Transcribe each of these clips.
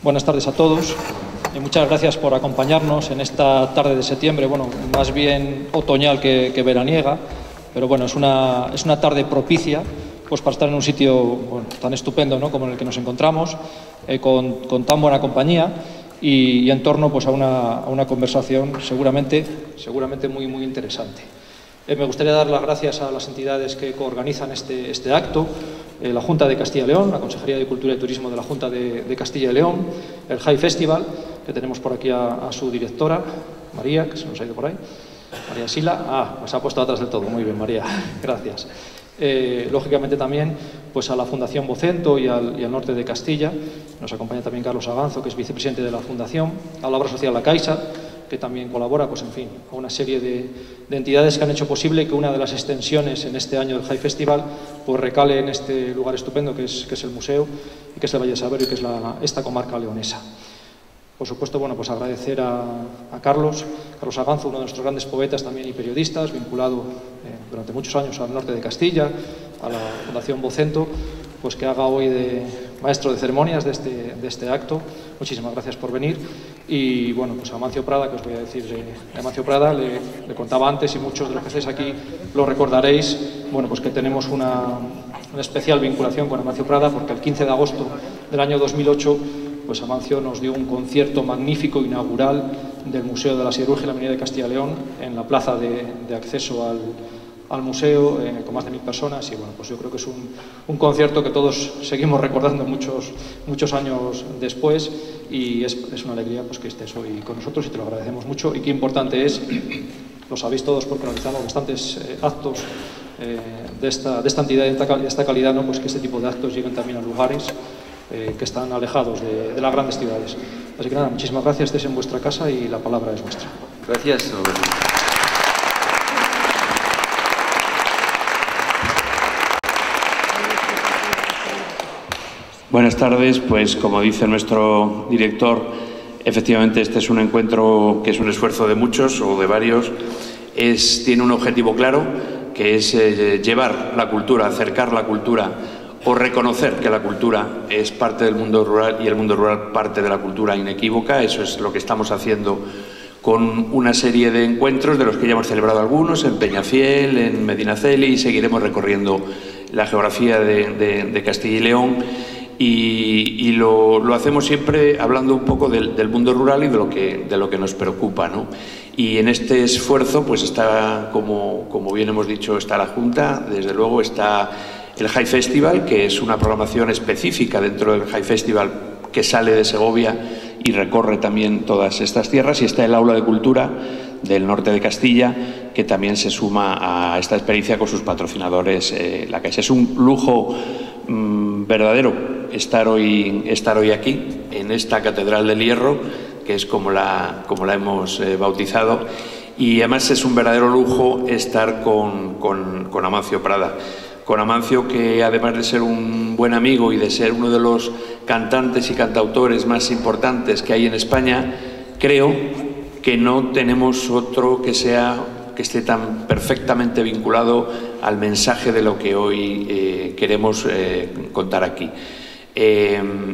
Buenas tardes a todos. Muchas gracias por acompañarnos en esta tarde de septiembre, bueno, más bien otoñal que veraniega, pero bueno, es una tarde propicia pues para estar en un sitio bueno, tan estupendo, ¿no?, como en el que nos encontramos, con tan buena compañía y en torno pues, a una conversación seguramente muy interesante. Me gustaría dar las gracias a las entidades que coorganizan este acto, la Junta de Castilla y León, la Consejería de Cultura y Turismo de la Junta de Castilla y León, el High Festival, que tenemos por aquí a su directora, María, que se nos ha ido por ahí, María Sila. Pues ha puesto atrás del todo. Muy bien, María, gracias. Lógicamente también pues a la Fundación Vocento y al norte de Castilla. Nos acompaña también Carlos Aganzo, que es vicepresidente de la Fundación, a la obra social La Caixa, que también colabora, pues en fin, a una serie de entidades que han hecho posible que una de las extensiones en este año del High Festival pues recale en este lugar estupendo que es el museo y que es el Valle de Saberio y que es esta comarca leonesa. Por supuesto, bueno, pues agradecer a Carlos Aganzo, uno de nuestros grandes poetas también y periodistas, vinculado durante muchos años al norte de Castilla, a la Fundación Vocento, pues que haga hoy de maestro de ceremonias de este acto. Muchísimas gracias por venir. Y bueno, pues a Amancio Prada, que os voy a decir de Amancio Prada, le contaba antes y muchos de los que estáis aquí lo recordaréis, bueno, pues que tenemos una especial vinculación con Amancio Prada, porque el 15 de agosto del año 2008 pues Amancio nos dio un concierto magnífico inaugural del Museo de la Siderurgia en la Avenida de Castilla y León, en la plaza de acceso al museo, con más de 1000 personas, y bueno, pues yo creo que es un concierto que todos seguimos recordando muchos años después, y es una alegría pues que estés hoy con nosotros y te lo agradecemos mucho. Y qué importante es, lo sabéis todos porque realizamos bastantes actos de esta entidad y de esta calidad, ¿no?, pues que este tipo de actos lleguen también a lugares que están alejados de las grandes ciudades. Así que nada, muchísimas gracias, estéis en vuestra casa y la palabra es vuestra. Gracias. Buenas tardes, pues como dice nuestro director, efectivamente este es un encuentro que es un esfuerzo de muchos o de varios, tiene un objetivo claro, que es llevar la cultura, acercar la cultura o reconocer que la cultura es parte del mundo rural y el mundo rural parte de la cultura inequívoca. Eso es lo que estamos haciendo con una serie de encuentros, de los que ya hemos celebrado algunos, en Peñafiel, en Medinaceli, y seguiremos recorriendo la geografía de Castilla y León. Y lo hacemos siempre hablando un poco del mundo rural y de lo que nos preocupa, ¿no? Y en este esfuerzo pues está, como bien hemos dicho, está la Junta, desde luego está el High Festival, que es una programación específica dentro del High Festival que sale de Segovia y recorre también todas estas tierras, y está el Aula de Cultura del norte de Castilla, que también se suma a esta experiencia con sus patrocinadores, La Caixa. Es un lujo verdadero estar hoy aquí, en esta Catedral del Hierro, que es como la hemos bautizado, y además es un verdadero lujo estar con Amancio Prada. Con Amancio, que además de ser un buen amigo y de ser uno de los cantantes y cantautores más importantes que hay en España, creo que no tenemos otro que esté tan perfectamente vinculado al mensaje de lo que hoy queremos contar aquí.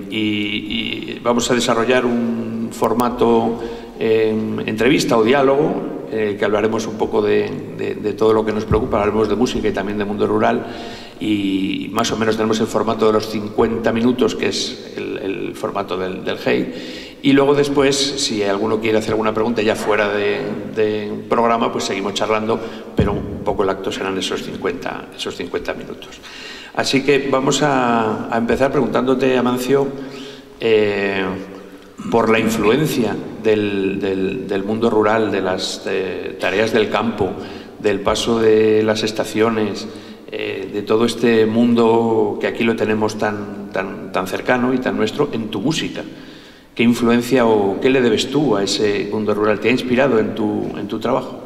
Y vamos a desarrollar un formato entrevista o diálogo, que hablaremos un poco de todo lo que nos preocupa, hablaremos de música y también de mundo rural, y más o menos tenemos el formato de los 50 minutos, que es el formato del GEI, y luego después, si alguno quiere hacer alguna pregunta ya fuera de programa, pues seguimos charlando, pero un poco el acto serán esos 50 minutos. Así que vamos a empezar preguntándote, Amancio, por la influencia del mundo rural, de las tareas del campo, del paso de las estaciones, de todo este mundo que aquí lo tenemos tan cercano y tan nuestro, en tu música. ¿Qué influencia o qué le debes tú a ese mundo rural? ¿Te ha inspirado en tu trabajo?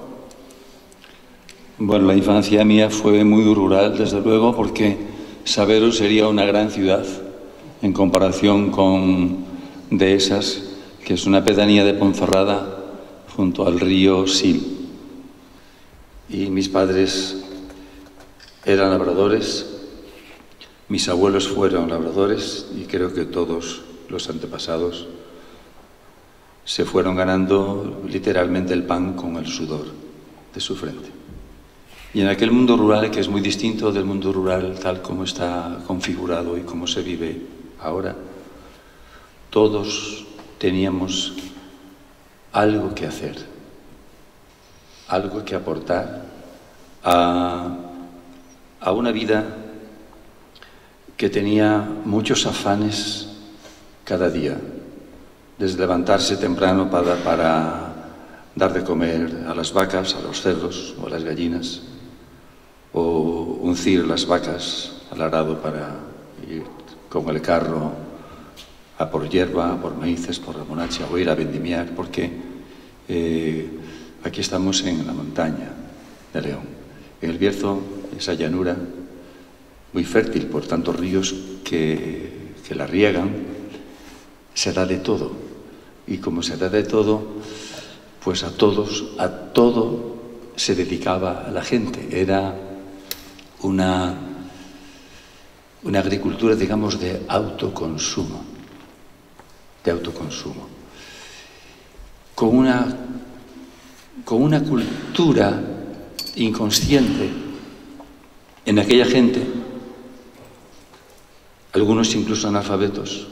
Bueno, la infancia mía fue muy rural, desde luego, porque Saberos sería una gran ciudad en comparación con Dehesas, que es una pedanía de Ponferrada junto al río Sil. Y mis padres eran labradores, mis abuelos fueron labradores y creo que todos los antepasados, se fueron ganando literalmente el pan con el sudor de su frente. Y en aquel mundo rural, que es muy distinto del mundo rural tal como está configurado y como se vive ahora, todos teníamos algo que hacer, algo que aportar a una vida que tenía muchos afanes cada día, desde levantarse temprano para dar de comer a las vacas, a los cerdos o a las gallinas, o uncir las vacas al arado para ir con el carro a por hierba, a por maíces, por remolacha, o ir a vendimiar, porque aquí estamos en la montaña de León, en el Bierzo, esa llanura muy fértil por tantos ríos que la riegan. Se da de todo, y como se da de todo, pues a todo se dedicaba la gente. Era una agricultura, digamos, de autoconsumo, con una cultura inconsciente en aquella gente, algunos incluso analfabetos,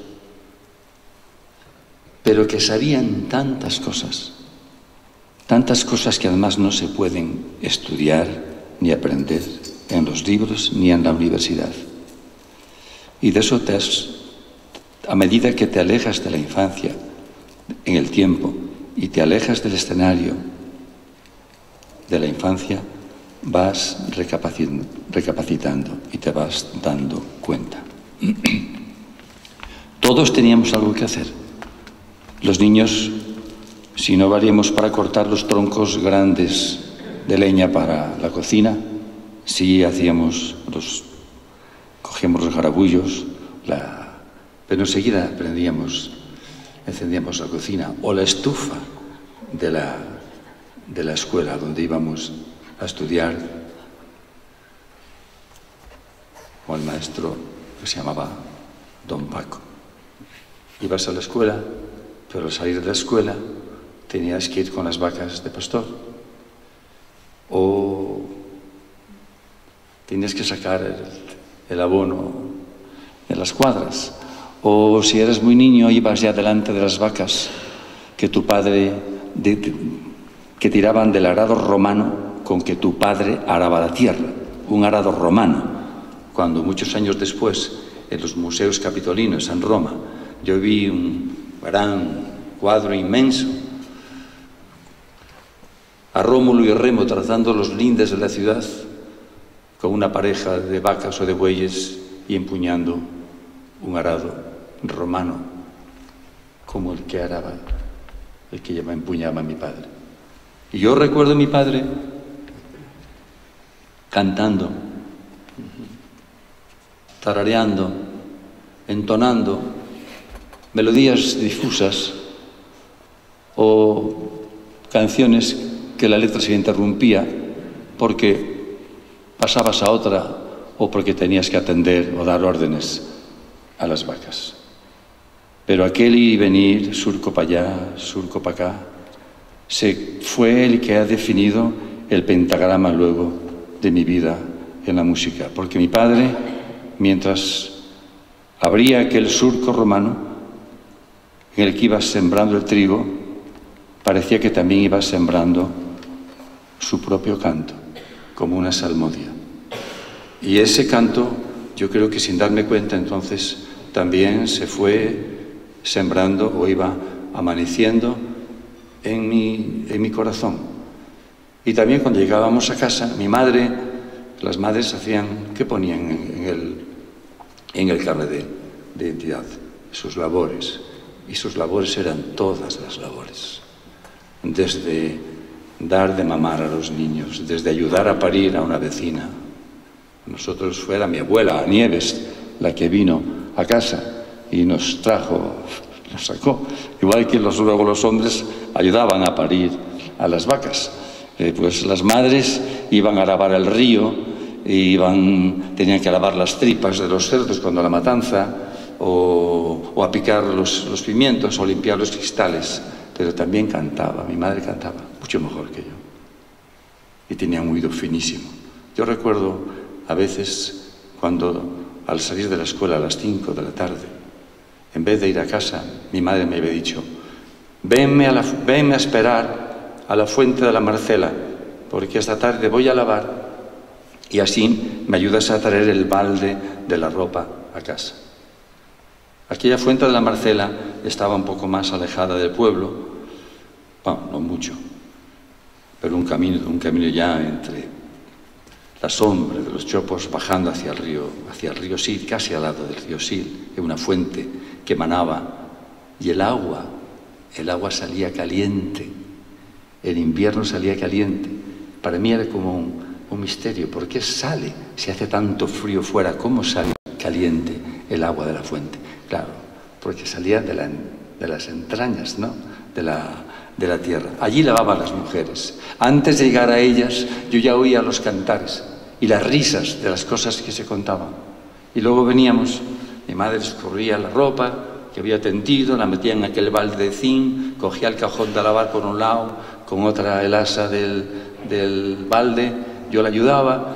pero que sabían tantas cosas que además no se pueden estudiar ni aprender en los libros ni en la universidad. Y de eso a medida que te alejas de la infancia en el tiempo y te alejas del escenario de la infancia, vas recapacitando y te vas dando cuenta. Todos teníamos algo que hacer. Los niños, si no valíamos para cortar los troncos grandes de leña para la cocina, sí cogíamos los garabullos, pero enseguida encendíamos la cocina o la estufa de la escuela donde íbamos a estudiar, o el maestro que se llamaba Don Paco. Ibas a la escuela, pero al salir de la escuela tenías que ir con las vacas de pastor, o tenías que sacar el abono en las cuadras, o si eras muy niño ibas ya delante de las vacas que tu padre, que tiraban del arado romano con que tu padre araba la tierra, un arado romano, cuando muchos años después en los museos capitolinos en Roma yo vi un gran cuadro inmenso a Rómulo y Remo trazando los lindes de la ciudad con una pareja de vacas o de bueyes y empuñando un arado romano como el que araba, el que empuñaba mi padre. Y yo recuerdo a mi padre cantando, tarareando, entonando melodías difusas o canciones que la letra se interrumpía porque pasabas a otra o porque tenías que atender o dar órdenes a las vacas. Pero aquel ir y venir, surco para allá, surco para acá, fue el que ha definido el pentagrama luego de mi vida en la música. Porque mi padre, mientras abría aquel surco romano en el que iba sembrando el trigo, parecía que también iba sembrando su propio canto, como una salmodia. Y ese canto, yo creo que sin darme cuenta entonces, también se fue sembrando o iba amaneciendo en mi corazón. Y también cuando llegábamos a casa, mi madre, las madres hacían, ¿qué ponían en el carnet de identidad? Sus labores. Y sus labores eran todas las labores. Desde dar de mamar a los niños, desde ayudar a parir a una vecina. Nosotros fuera mi abuela, Nieves, la que vino a casa y nos sacó. Igual que luego los hombres ayudaban a parir a las vacas. Pues las madres iban a lavar el río, tenían que lavar las tripas de los cerdos cuando la matanza, o a picar los pimientos o limpiar los cristales, pero también cantaba. Mi madre cantaba mucho mejor que yo y tenía un oído finísimo. Yo recuerdo a veces cuando al salir de la escuela a las 5 de la tarde, en vez de ir a casa, mi madre me había dicho: venme a esperar a la fuente de la Marcela, porque esta tarde voy a lavar y así me ayudas a traer el balde de la ropa a casa. Aquella fuente de la Marcela estaba un poco más alejada del pueblo, bueno, no mucho, pero un camino ya entre la sombra de los chopos bajando hacia el río Sil, casi al lado del río Sil, una fuente que manaba, y el agua salía caliente, el invierno salía caliente. Para mí era como un misterio. ¿Por qué sale si hace tanto frío fuera? ¿Cómo sale caliente el agua de la fuente? Claro, porque salía de las entrañas, ¿no?, de la tierra. Allí lavaban las mujeres. Antes de llegar a ellas, yo ya oía los cantares y las risas de las cosas que se contaban. Y luego veníamos, mi madre escurría la ropa que había tendido, la metía en aquel balde de zinc, cogía el cajón de lavar por un lado, con otra el asa del balde, yo la ayudaba.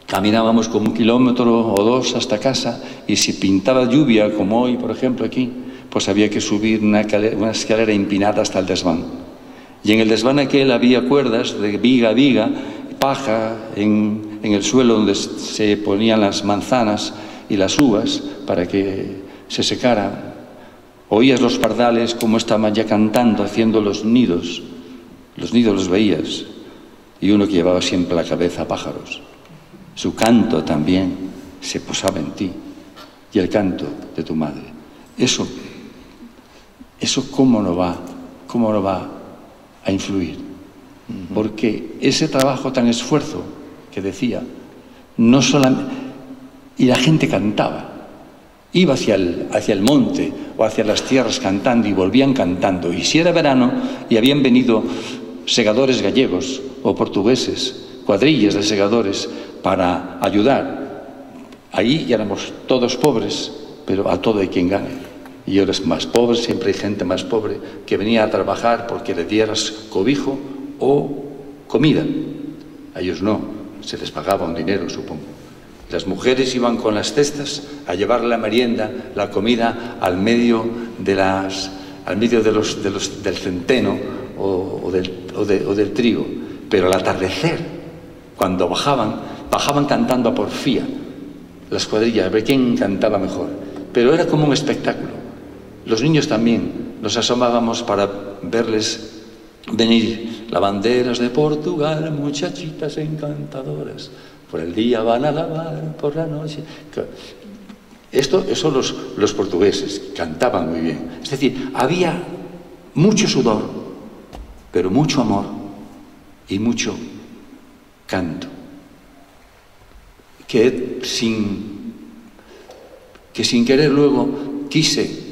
Caminábamos como 1 kilómetro o 2 hasta casa, y si pintaba lluvia, como hoy, por ejemplo, aquí, pues había que subir una escalera empinada hasta el desván. Y en el desván aquel había cuerdas de viga a viga, paja en el suelo donde se ponían las manzanas y las uvas para que se secaran. Oías los pardales como estaban ya cantando, haciendo los nidos. Los nidos los veías, y uno que llevaba siempre la cabeza pájaros. Su canto también se posaba en ti, y el canto de tu madre. Eso cómo no va a influir. Porque ese trabajo tan esfuerzo que decía, no solamente, y la gente cantaba, iba hacia el monte o hacia las tierras cantando y volvían cantando. Y si era verano y habían venido segadores gallegos o portugueses, cuadrillas de segadores, para ayudar, ahí ya éramos todos pobres, pero a todo hay quien gane. Y eres más pobre, siempre hay gente más pobre que venía a trabajar porque le dieras cobijo o comida. A ellos no, se les pagaba un dinero, supongo. Las mujeres iban con las cestas a llevar la merienda, la comida, al medio del centeno o del trigo. Pero al atardecer, cuando bajaban cantando a porfía, las cuadrillas, a ver quién cantaba mejor. Pero era como un espectáculo. Los niños también nos asomábamos para verles venir. Lavanderas de Portugal, muchachitas encantadoras, por el día van a lavar, por la noche. Eso los portugueses cantaban muy bien. Es decir, había mucho sudor, pero mucho amor y mucho canto. Que sin querer luego quise,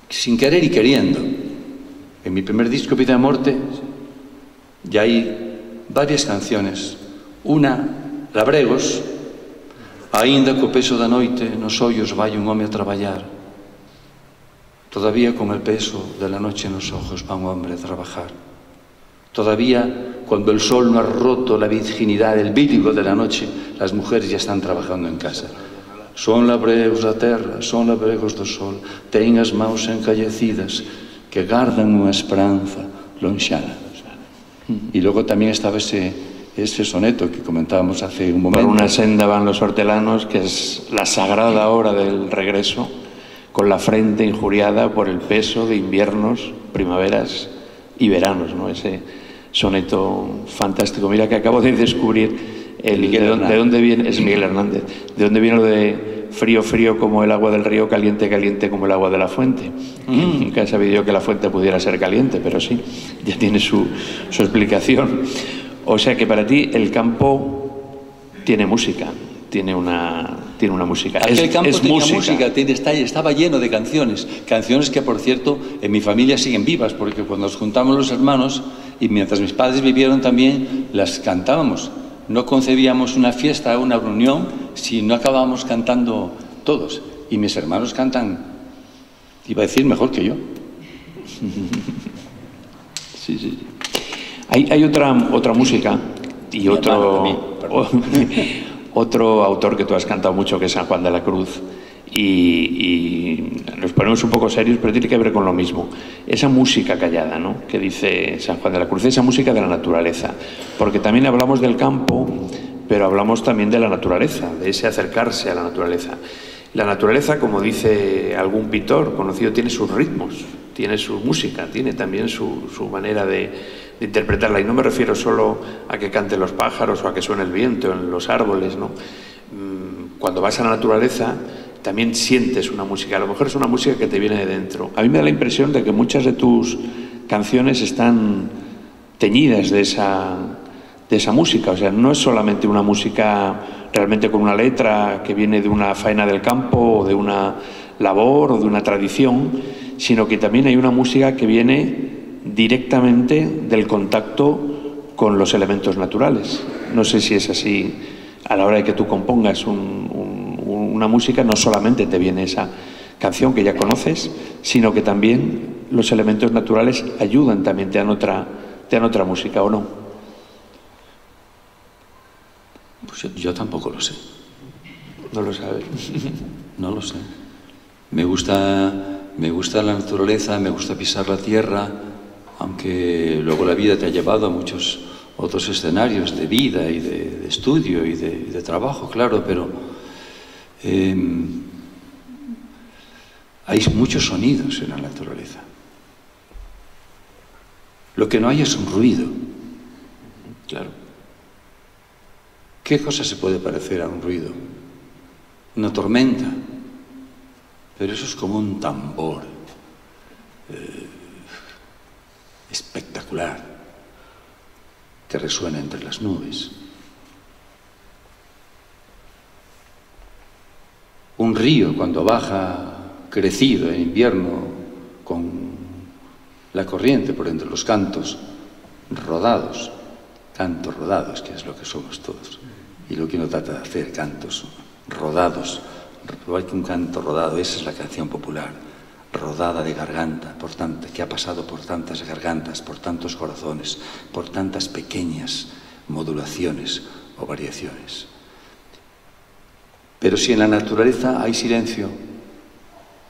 sin querer y queriendo. En mi primer disco, Vida e Morte, ya hay varias canciones. Una, Labregos, aínda co peso da noite nos ollos vai un home a traballar. Todavía con el peso de la noche en los ojos va un hombre a trabajar. Todavía cuando el sol no ha roto la virginidad, el vírgo de la noche, las mujeres ya están trabajando en casa. Son labregos da terra, son labregos do sol, ten as maus encallecidas que gardan unha esperanza lonxana. Y luego también estaba ese soneto que comentábamos hace un momento. Por una senda van los hortelanos, que es la sagrada hora del regreso, con la frente injuriada por el peso de inviernos, primaveras y veranos, ¿no? Ese soneto fantástico. Mira que acabo de descubrir de dónde viene, es Miguel Hernández, de dónde viene lo de frío, frío como el agua del río, caliente, caliente como el agua de la fuente. Nunca he sabido yo que la fuente pudiera ser caliente, pero sí, ya tiene su explicación. O sea que para ti el campo tiene música, tiene una música. Aquel campo tenía música, estaba lleno de canciones que, por cierto, en mi familia siguen vivas, porque cuando nos juntamos los hermanos, y mientras mis padres vivieron también, las cantábamos. No concebíamos una fiesta, una reunión, si no acabábamos cantando todos. y mis hermanos cantan, iba a decir, mejor que yo. Sí, sí. Hay otra música y otro autor que tú has cantado mucho, que es San Juan de la Cruz, y nos ponemos un poco serios, pero tiene que ver con lo mismo. Esa música callada, ¿no?, que dice San Juan de la Cruz, esa música de la naturaleza, porque también hablamos del campo, pero hablamos también de la naturaleza, de ese acercarse a la naturaleza. La naturaleza, como dice algún pintor conocido, tiene sus ritmos, tiene su música, tiene también su manera de interpretarla. Y no me refiero solo a que canten los pájaros o a que suene el viento en los árboles, ¿no? Cuando vas a la naturaleza también sientes una música. A lo mejor es una música que te viene de dentro. A mí me da la impresión de que muchas de tus canciones están teñidas de esa música. O sea, no es solamente una música realmente con una letra que viene de una faena del campo o de una labor o de una tradición, sino que también hay una música que viene directamente del contacto con los elementos naturales. No sé si es así. A la hora de que tú compongas una música, no solamente te viene esa canción que ya conoces, sino que también los elementos naturales ayudan, también te dan otra música, ¿o no? Pues yo tampoco lo sé. No lo sabes. No lo sé. Me gusta la naturaleza, me gusta pisar la tierra, aunque luego la vida te ha llevado a muchos otros escenarios de vida y de estudio y de trabajo, claro, pero hay muchos sonidos en la naturaleza. Lo que no hay es un ruido. Claro. ¿Qué cosa se puede parecer a un ruido? Una tormenta. Pero eso es como un tambor espectacular que resuena entre las nubes. Un río cuando baja crecido en invierno con la corriente por entre los cantos rodados, que es lo que somos todos, y lo que uno trata de hacer, cantos rodados, igual que un canto rodado. Esa es la canción popular, rodada de garganta, que ha pasado por tantas gargantas, por tantos corazones, por tantas pequeñas modulaciones o variaciones. Pero si en la naturaleza hay silencio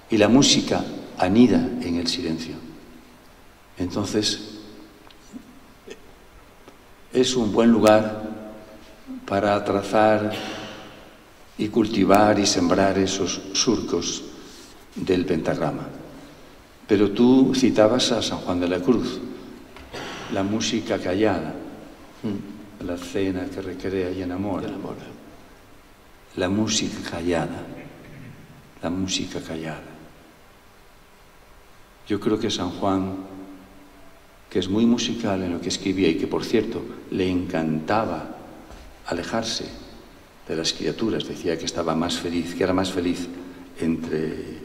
y la música anida en el silencio, entonces es un buen lugar para trazar y cultivar y sembrar esos surcos del pentagrama. Pero tú citabas a San Juan de la Cruz, la música callada, la cena que recrea y enamora. La música callada, la música callada. Yo creo que San Juan, que es muy musical en lo que escribía y que, por cierto, le encantaba alejarse de las criaturas, decía que estaba más feliz, que era más feliz entre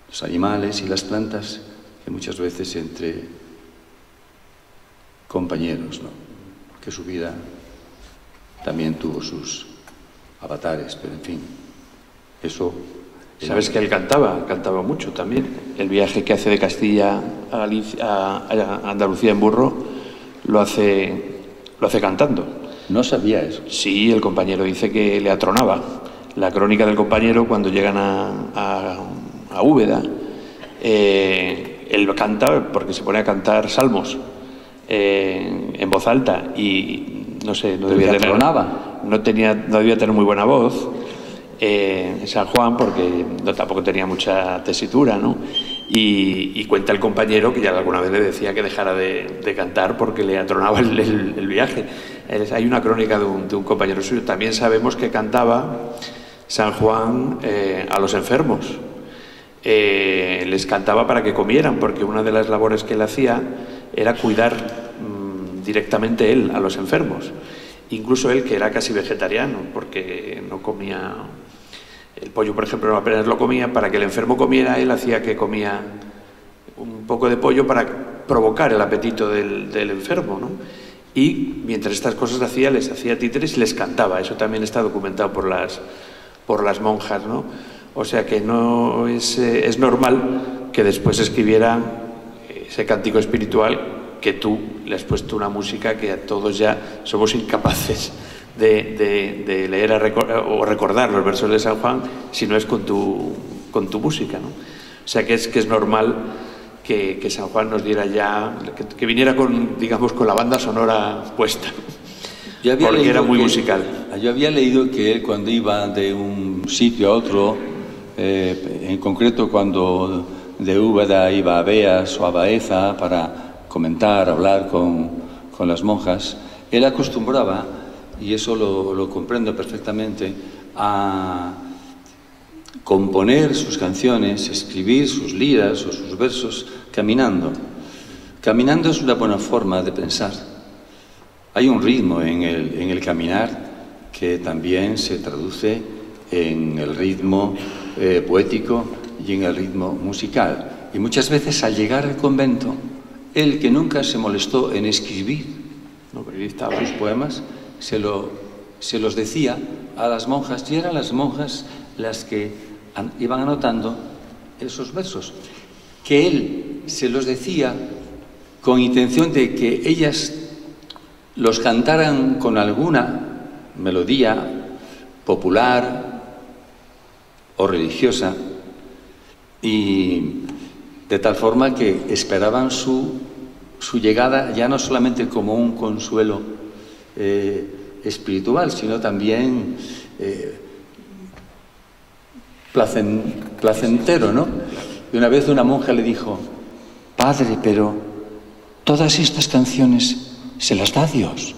los animales y las plantas que muchas veces entre compañeros, ¿no? Que su vida también tuvo sus avatares, pero en fin, eso... ¿Sabes que él cantaba mucho también? El viaje que hace de Castilla a Andalucía en burro lo hace cantando. No sabía eso. Sí, el compañero dice que le atronaba. La crónica del compañero, cuando llegan a Úbeda, él canta porque se pone a cantar salmos en voz alta y no sé, no debía tener muy buena voz. San Juan, porque tampoco tenía mucha tesitura, ¿no? Y cuenta el compañero que ya alguna vez le decía que dejara de cantar porque le atronaba el viaje. Hay una crónica de un compañero suyo. También sabemos que cantaba San Juan a los enfermos. Les cantaba para que comieran, porque una de las labores que él hacía era cuidar directamente él a los enfermos. Incluso él, que era casi vegetariano, porque no comía... El pollo, por ejemplo, apenas lo comía. Para que el enfermo comiera, él hacía que comía un poco de pollo para provocar el apetito del enfermo, ¿no? Y mientras estas cosas hacía, les hacía títeres y les cantaba. Eso también está documentado por por las monjas, ¿no? O sea que no es normal que después escribiera ese cántico espiritual que tú le has puesto una música que a todos ya somos incapaces de leer o recordar los versos de San Juan si no es con tu música, ¿no? O sea que es normal que San Juan nos diera ya, que viniera con, digamos, con la banda sonora puesta, porque era muy musical. Yo había leído que él, cuando iba de un sitio a otro, en concreto cuando de Úbeda iba a Beas o a Baeza para comentar, hablar con las monjas, él acostumbraba, y eso lo comprendo perfectamente, a componer sus canciones, escribir sus liras o sus versos caminando. Caminando es una buena forma de pensar. Hay un ritmo en el caminar que también se traduce en el ritmo poético y en el ritmo musical. Y muchas veces al llegar al convento, él, que nunca se molestó en escribir, ¿no?, sus poemas, se los decía a las monjas, y eran las monjas las que iban anotando esos versos, que él se los decía con intención de que ellas los cantaran con alguna melodía popular o religiosa, y de tal forma que esperaban su llegada ya no solamente como un consuelo espiritual, sino también placentero, ¿no? Y una vez una monja le dijo: «Padre, pero todas estas canciones se las da Dios».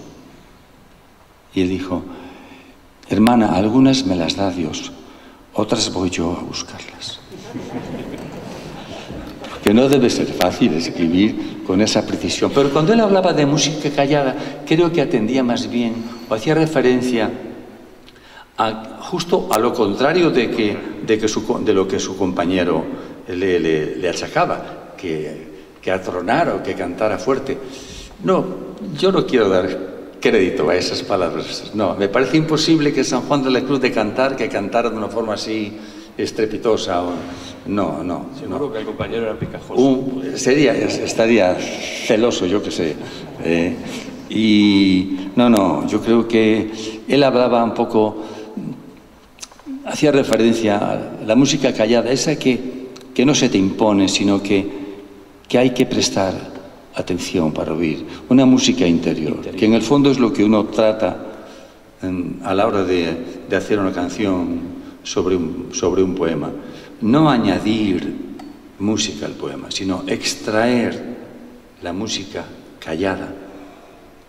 Y él dijo: «Hermana, algunas me las da Dios, otras voy yo a buscarlas». Que no debe ser fácil escribir con esa precisión. Pero cuando él hablaba de música callada, creo que atendía más bien o hacía referencia justo a lo contrario de lo que su compañero le achacaba, que atronara o que cantara fuerte. No, yo no quiero dar crédito a esas palabras. No, me parece imposible que San Juan de la Cruz que cantara de una forma así estrepitosa. No. Seguro que el compañero era picajoso. Estaría celoso, yo qué sé. Y no, yo creo que él hablaba un poco, hacía referencia a la música callada, esa que no se te impone, sino que hay que prestar atención para oír. Una música interior, que en el fondo es lo que uno trata a la hora de hacer una canción sobre un poema. No añadir música al poema, sino extraer la música callada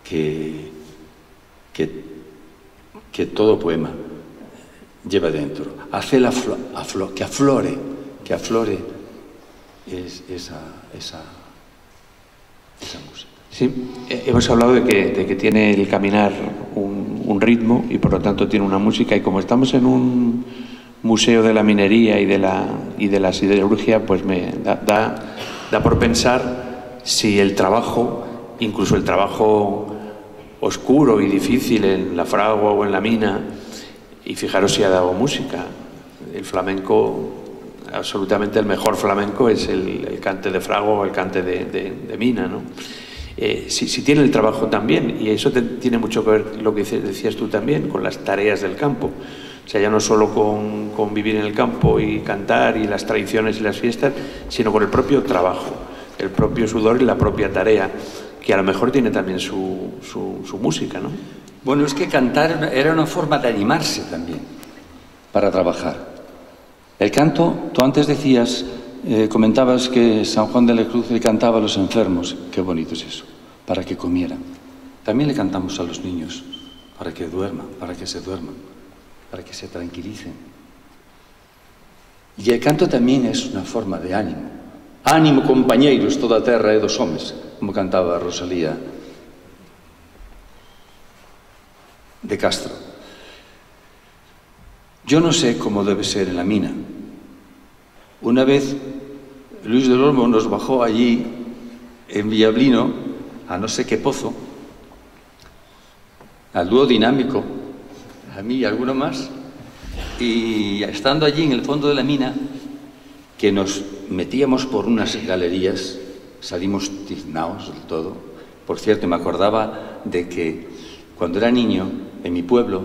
que todo poema lleva dentro. Hacer que aflore esa música. Sí, hemos hablado de que tiene el caminar un ritmo y por lo tanto tiene una música, y como estamos en un museo de la minería y de la siderurgia, pues me da por pensar si el trabajo, incluso el trabajo oscuro y difícil en la fragua o en la mina, y fijaros si ha dado música. El flamenco, absolutamente el mejor flamenco es el cante de fragua o el cante de mina, ¿no? Si tiene el trabajo también, y eso tiene mucho que ver, lo que decías tú también, con las tareas del campo. O sea, ya no solo con vivir en el campo y cantar y las tradiciones y las fiestas, sino con el propio trabajo, el propio sudor y la propia tarea, que a lo mejor tiene también su música, ¿no? Bueno, es que cantar era una forma de animarse también para trabajar. El canto, tú antes decías, comentabas que San Juan de la Cruz le cantaba a los enfermos. Qué bonito es eso, para que comieran. También le cantamos a los niños, para que duerman, para que se duerman, para que se tranquilicen. Y el canto también es una forma de ánimo. Ánimo, compañeros, toda terra e dos homes, como cantaba Rosalía de Castro. Yo no sé cómo debe ser en la mina. Una vez Luis del Olmo nos bajó allí en Villablino, a no sé qué pozo, al dúo dinámico, a mí y a alguno más, Y estando allí en el fondo de la mina, que nos metíamos por unas galerías, salimos tiznaos del todo. Por cierto, me acordaba de que cuando era niño, en mi pueblo,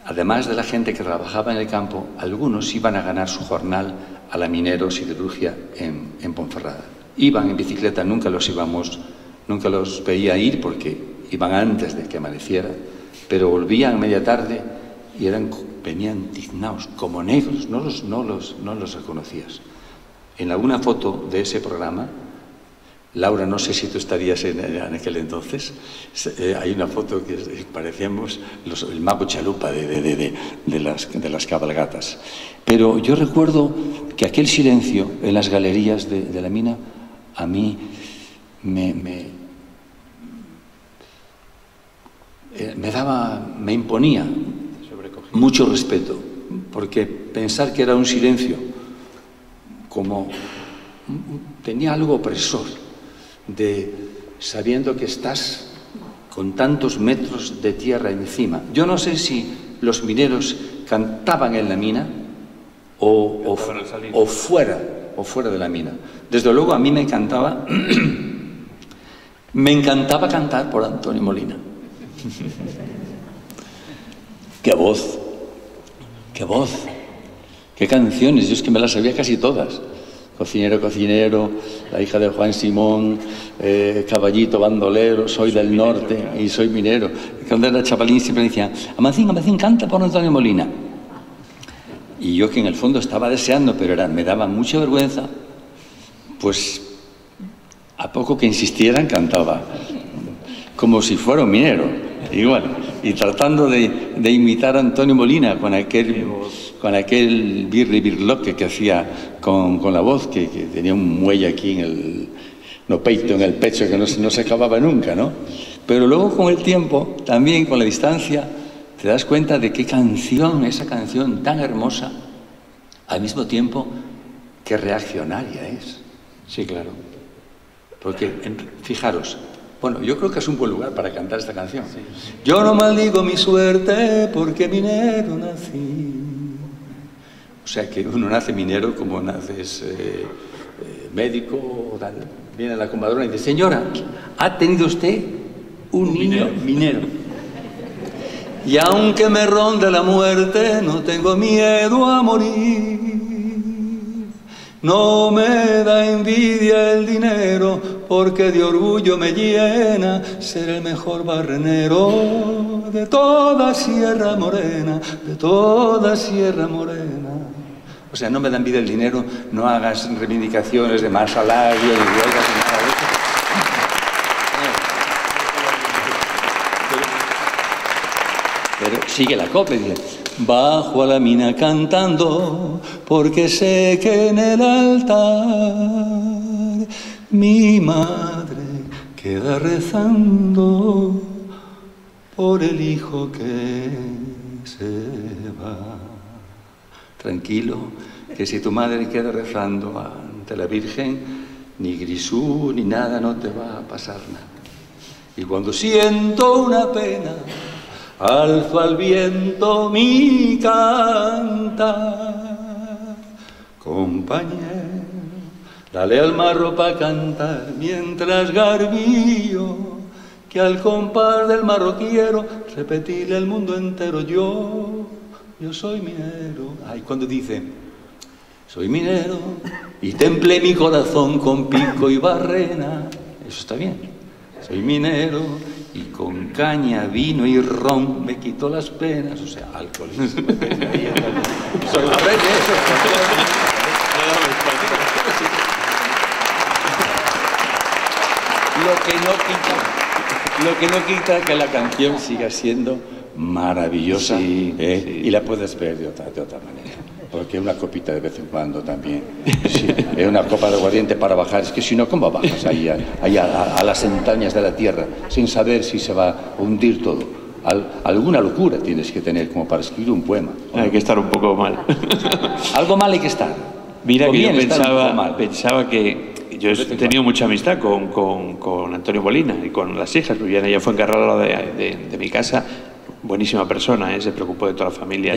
además de la gente que trabajaba en el campo, algunos iban a ganar su jornal a la Minero Siderurgia en Ponferrada. Iban en bicicleta, nunca los veía ir porque iban antes de que amaneciera, pero volvían a media tarde y venían tiznaos, como negros, no los reconocías. En alguna foto de ese programa, Laura, no sé si tú estarías en aquel entonces, hay una foto que parecíamos el mago Chalupa de las cabalgatas. Pero yo recuerdo que aquel silencio en las galerías de la mina a mí me imponía mucho respeto, porque pensar que era un silencio como tenía algo opresor, sabiendo que estás con tantos metros de tierra encima. Yo no sé si los mineros cantaban en la mina o fuera de la mina. Desde luego a mí me encantaba cantar por Antonio Molina. ¡Qué voz! ¡Qué voz! ¡Qué canciones! Yo es que me las sabía casi todas. Cocinero, cocinero, la hija de Juan Simón, caballito, bandolero, soy del norte y soy minero. Cuando era chavalín siempre decían, Amancín, Amancín, canta por Antonio Molina. Y yo que en el fondo estaba deseando, pero me daba mucha vergüenza, pues a poco que insistieran cantaba, como si fuera un minero, igual. Y tratando de imitar a Antonio Molina con aquel birloque que hacía con la voz, que tenía un muelle aquí en el pecho, que no se acababa nunca, ¿no? Pero luego con el tiempo, también con la distancia, te das cuenta de qué canción, esa canción tan hermosa, al mismo tiempo que reaccionaria es. Sí, claro. Porque, fijaros, bueno, yo creo que es un buen lugar para cantar esta canción. Sí. Yo no maldigo mi suerte porque minero nací. O sea que uno nace minero como naces médico o tal. Viene la comadrona y dice, señora, ¿ha tenido usted un niño minero? Y aunque me ronde la muerte, no tengo miedo a morir. No me da envidia el dinero, porque de orgullo me llena ser el mejor barrenero de toda Sierra Morena, de toda Sierra Morena. O sea, no me da envidia el dinero, no hagas reivindicaciones de más salario, de huelgas, de nada de eso. Pero sigue la copla y dice, bajo a la mina cantando, porque sé que en el altar mi madre queda rezando por el hijo que se va. Tranquilo, que si tu madre queda rezando ante la Virgen, ni grisú ni nada, no te va a pasar nada. Y cuando siento una pena, alzo al viento mi cantar. Compañero, dale al marro pa' cantar mientras garbillo, que al compás del marro quiero repetirle al mundo entero yo soy minero. Ay, cuando dice, soy minero y templé mi corazón con pico y barrena, eso está bien. Soy minero y con caña, vino y ron me quito las penas, o sea, alcohol. Lo que no quita que la canción siga siendo maravillosa, sí, sí, y la puedes ver de otra manera. Porque una copita de vez en cuando también. Sí, una copa de aguardiente para bajar. Es que si no, ¿cómo bajas ahí a las entrañas de la tierra sin saber si se va a hundir todo? Alguna locura tienes que tener como para escribir un poema. Hay que estar un poco mal. Algo mal hay que estar. Mira que yo pensaba que yo he tenido mucha amistad con Antonio Molina y con las hijas. Vivían ella fue encargada de mi casa. buenísima persona, se preocupó de toda la familia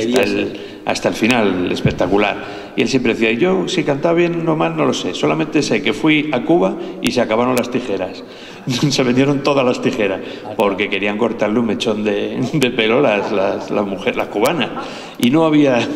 hasta el final, espectacular. Y él siempre decía, yo si cantaba bien o mal no lo sé, solamente sé que fui a Cuba y se acabaron las tijeras. Se vendieron todas las tijeras, porque querían cortarle un mechón de pelo las mujeres, las cubanas. Y no había,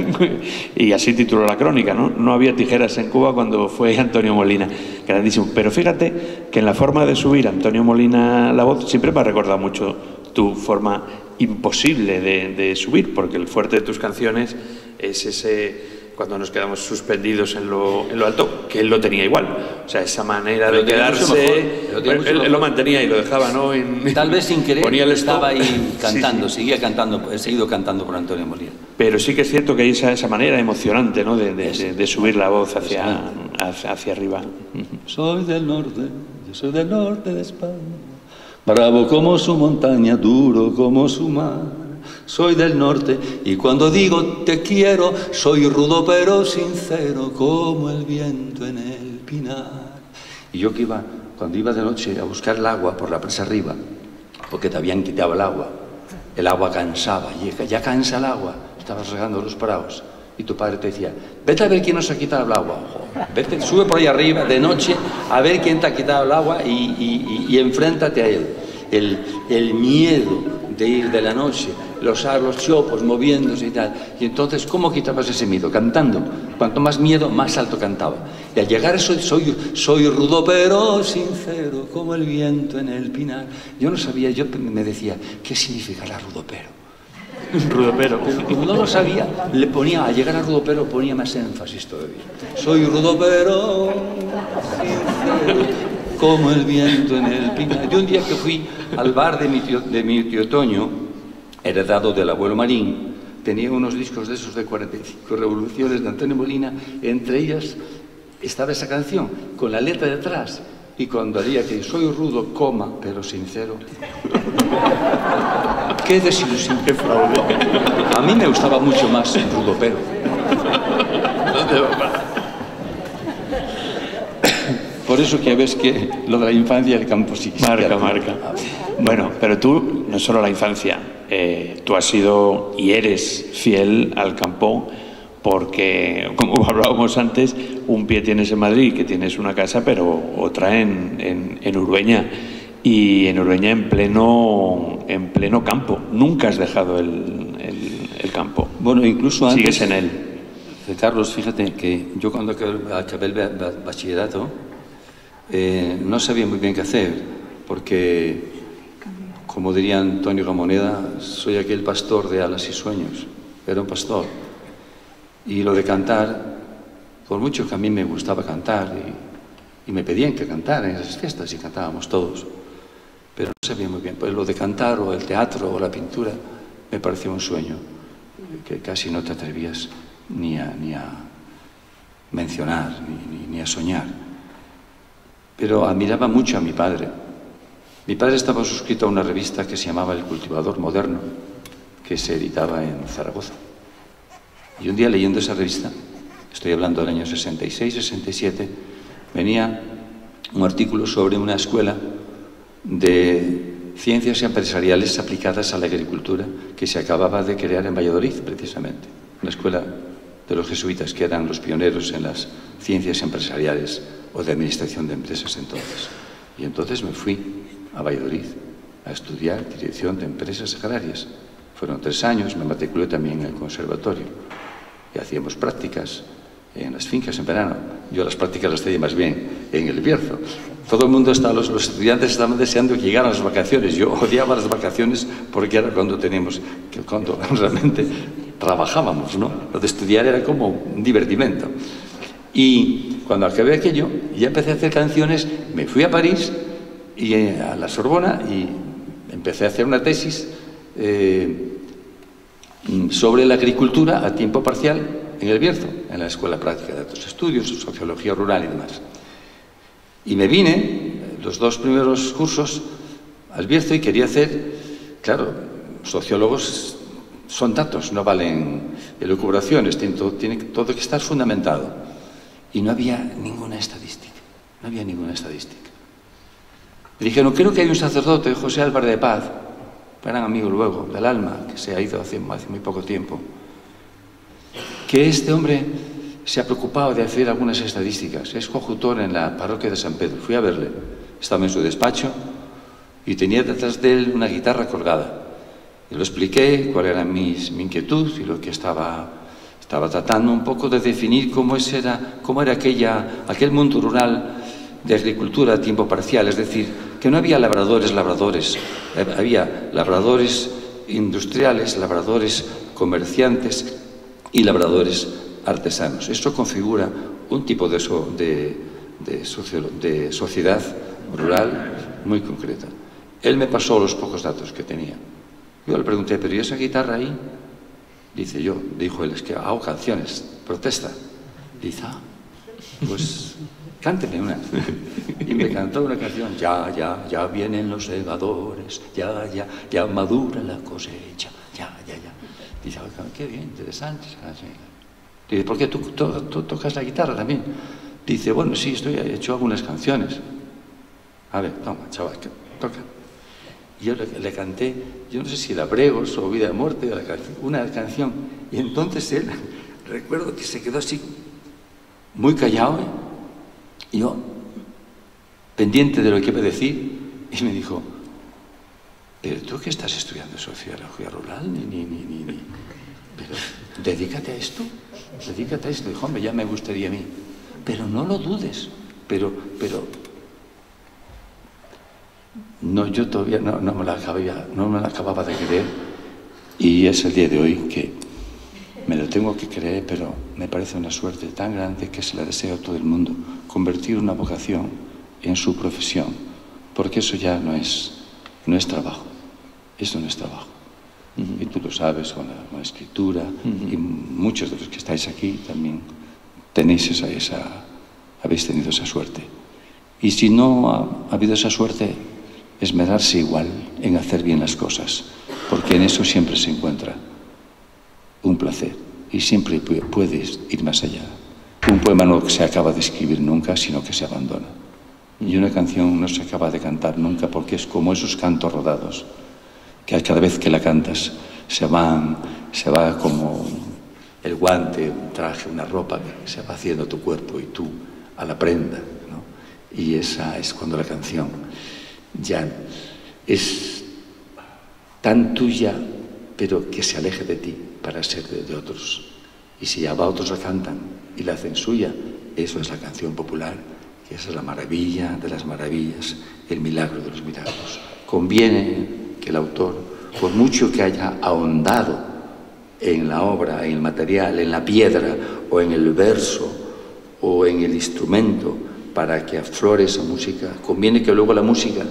y así tituló la crónica, no había tijeras en Cuba cuando fue Antonio Molina, grandísimo. Pero fíjate que en la forma de subir Antonio Molina la voz siempre me ha recordado mucho tu forma imposible de subir, porque el fuerte de tus canciones es ese, cuando nos quedamos suspendidos en lo alto, que él lo tenía igual. O sea, esa manera de quedarse, él lo mantenía y lo dejaba, ¿no? Tal vez sin querer ponía el estaba stop. ahí cantando, Sí. seguía cantando, he seguido cantando por Antonio Molina. Pero sí que es cierto que hay esa manera emocionante, ¿no? de subir la voz hacia arriba. Soy del norte, yo soy del norte de España, bravo como su montaña, duro como su mar. Soy del norte y cuando digo te quiero, soy rudo pero sincero como el viento en el pinar. Y yo que iba, cuando iba de noche a buscar el agua por la presa arriba, porque te habían quitado el agua cansaba, y ya cansa el agua, estabas regando los prados. Y tu padre te decía, vete a ver quién nos ha quitado el agua. Vete, sube por ahí arriba de noche a ver quién te ha quitado el agua y enfréntate a él. El miedo de ir de la noche, los chopos moviéndose y tal. Y entonces, ¿cómo quitabas ese miedo? Cantando. Cuanto más miedo, más alto cantaba. Y al llegar a eso, soy rudo pero sincero, como el viento en el pinar. Yo no sabía, yo me decía, ¿qué significará rudo pero? Rudopero. Pero como no lo sabía, le ponía, al llegar a rudopero, ponía más énfasis todavía. Soy rudopero, como el viento en el pinar. Yo un día que fui al bar de mi tío Toño, heredado del abuelo Marín, tenía unos discos de esos de 45 revoluciones de Antonio Molina, entre ellas estaba esa canción, con la letra detrás. Y cuando haría que soy rudo, pero sincero. ¡Qué desilusión! ¡Qué fraude! A mí me gustaba mucho más el rudo pero. Por eso que ves que lo de la infancia del campo sí. Marca. Bueno, pero tú, no solo la infancia, tú has sido y eres fiel al campo, porque, como hablábamos antes, un pie tienes en Madrid, que tienes una casa, pero otra en Urbeña. Y en Urbeña en pleno campo. Nunca has dejado el campo. Bueno, incluso antes... Sigues en él. Carlos, fíjate que yo cuando acabé el bachillerato no sabía muy bien qué hacer, porque, como diría Antonio Gamoneda, soy aquel pastor de alas y sueños. Era un pastor. Y lo de cantar, por mucho que a mí me gustaba cantar, y me pedían que cantara en esas fiestas y cantábamos todos, pero no sabía muy bien. Pues lo de cantar o el teatro o la pintura me parecía un sueño que casi no te atrevías ni a mencionar, ni a soñar. Pero admiraba mucho a mi padre. Mi padre estaba suscrito a una revista que se llamaba El Cultivador Moderno, que se editaba en Zaragoza. Y un día leyendo esa revista, estoy hablando del año 66-67, venía un artículo sobre una escuela de ciencias empresariales aplicadas a la agricultura que se acababa de crear en Valladolid, precisamente. Una escuela de los jesuitas, que eran los pioneros en las ciencias empresariales o de administración de empresas entonces. Y entonces me fui a Valladolid a estudiar dirección de empresas agrarias. Fueron 3 años, me matriculé también en el conservatorio y hacíamos prácticas en las fincas en verano. Yo las prácticas las hacía más bien en el Bierzo. Todo el mundo, los estudiantes estaban deseando que llegaran las vacaciones. Yo odiaba las vacaciones porque era cuando realmente trabajábamos, ¿no? Lo de estudiar era como un divertimento. Y cuando acabé aquello, ya empecé a hacer canciones, me fui a París y a la Sorbona y empecé a hacer una tesis sobre la agricultura a tiempo parcial en el Bierzo, en la Escuela Práctica de Altos Estudios, Sociología Rural y demás. Y me vine, los 2 primeros cursos, al Bierzo y quería hacer, claro, sociólogos son datos, no valen elucubraciones, tiene todo que estar fundamentado. Y no había ninguna estadística, Me dijeron, creo que hay un sacerdote, José Álvarez de Paz, gran amigo luego del alma, que se ha ido hace muy poco tiempo, que este hombre se ha preocupado de hacer algunas estadísticas. Es coadjutor en la parroquia de San Pedro. Fui a verle, estaba en su despacho y tenía detrás de él una guitarra colgada. Y lo expliqué cuál era mi inquietud y lo que estaba tratando un poco de definir cómo era aquel mundo rural de agricultura a tiempo parcial, es decir, que no había labradores, había labradores industriales, labradores comerciantes y labradores artesanos. Esto configura un tipo de sociedad rural muy concreta. Él me pasó los pocos datos que tenía. Yo le pregunté, ¿pero y esa guitarra ahí? Dijo él, es que hago canciones, protesta. Dice, pues cánteme una. Y me cantó una canción, ya vienen los segadores, ya madura la cosecha, ya. Dice, qué bien, interesante esa canción. Dice, ¿por qué tú tocas la guitarra también? Dice, bueno, sí, he hecho algunas canciones. A ver, toma, chaval, toca. Y yo le canté, yo no sé si era Bregos o Vida de Muerte, una canción. Y entonces él, recuerdo que se quedó así, muy callado, y yo, pendiente de lo que iba a decir, y me dijo, ¿pero tú qué estás estudiando sociología rural? Pero dedícate a esto. Dijo, hombre, ya me gustaría a mí. Pero no lo dudes. Pero no, yo todavía no me la acababa de creer. Y es el día de hoy que me lo tengo que creer, pero me parece una suerte tan grande que se la deseo a todo el mundo. Convertir una vocación en su profesión. Porque eso ya no es trabajo. Eso no es trabajo. Y tú lo sabes con la escritura, y muchos de los que estáis aquí también habéis tenido esa suerte. Y si no ha habido esa suerte, esmerarse igual en hacer bien las cosas, porque en eso siempre se encuentra un placer y siempre puedes ir más allá. Un poema no se acaba de escribir nunca, sino que se abandona. Y una canción no se acaba de cantar nunca, porque es como esos cantos rodados, que cada vez que la cantas se va como el guante, un traje, una ropa que se va haciendo tu cuerpo y tú a la prenda, ¿no? Y esa es cuando la canción ya es tan tuya, pero que se aleje de ti para ser de otros. Y si ya otros la cantan y la hacen suya, eso es la canción popular, que esa es la maravilla de las maravillas, el milagro de los milagros. Conviene que el autor, por mucho que haya ahondado en la obra, en el material, en la piedra, o en el verso, o en el instrumento, para que aflore esa música, conviene que luego la música,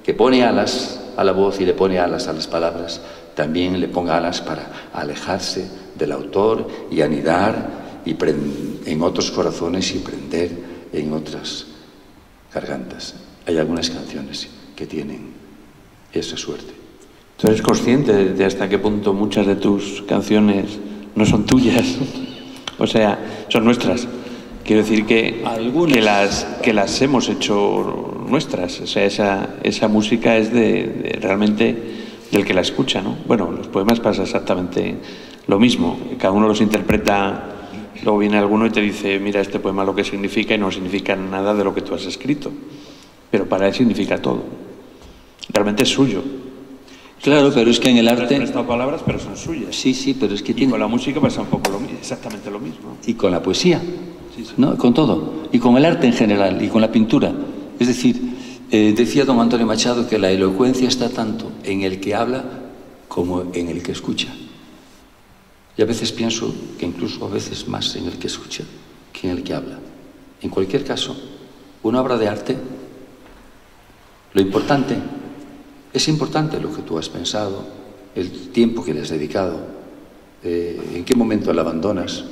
que pone alas a la voz y le pone alas a las palabras, también le ponga alas para alejarse del autor y anidar en otros corazones y prender en otras gargantas. Hay algunas canciones que tienen esa suerte. ¿Tú eres consciente de hasta qué punto muchas de tus canciones no son tuyas? O sea, son nuestras. Quiero decir que las hemos hecho nuestras. O sea, esa música es realmente del que la escucha, ¿no? Bueno, los poemas pasa exactamente lo mismo. Cada uno los interpreta. Luego viene alguno y te dice, mira este poema lo que significa, y no significa nada de lo que tú has escrito. Pero para él significa todo. Realmente es suyo. Claro, pero es que en el arte... Han prestado palabras, pero son suyas. Sí, pero es que Y con la música pasa un poco exactamente lo mismo. Y con la poesía, sí. ¿no? Con todo. Y con el arte en general, y con la pintura. Es decir, decía don Antonio Machado que la elocuencia está tanto en el que habla como en el que escucha. Y a veces pienso que incluso a veces más en el que escucha que en el que habla. En cualquier caso, una obra de arte, es importante lo que tú has pensado, el tiempo que le has dedicado, en qué momento la abandonas.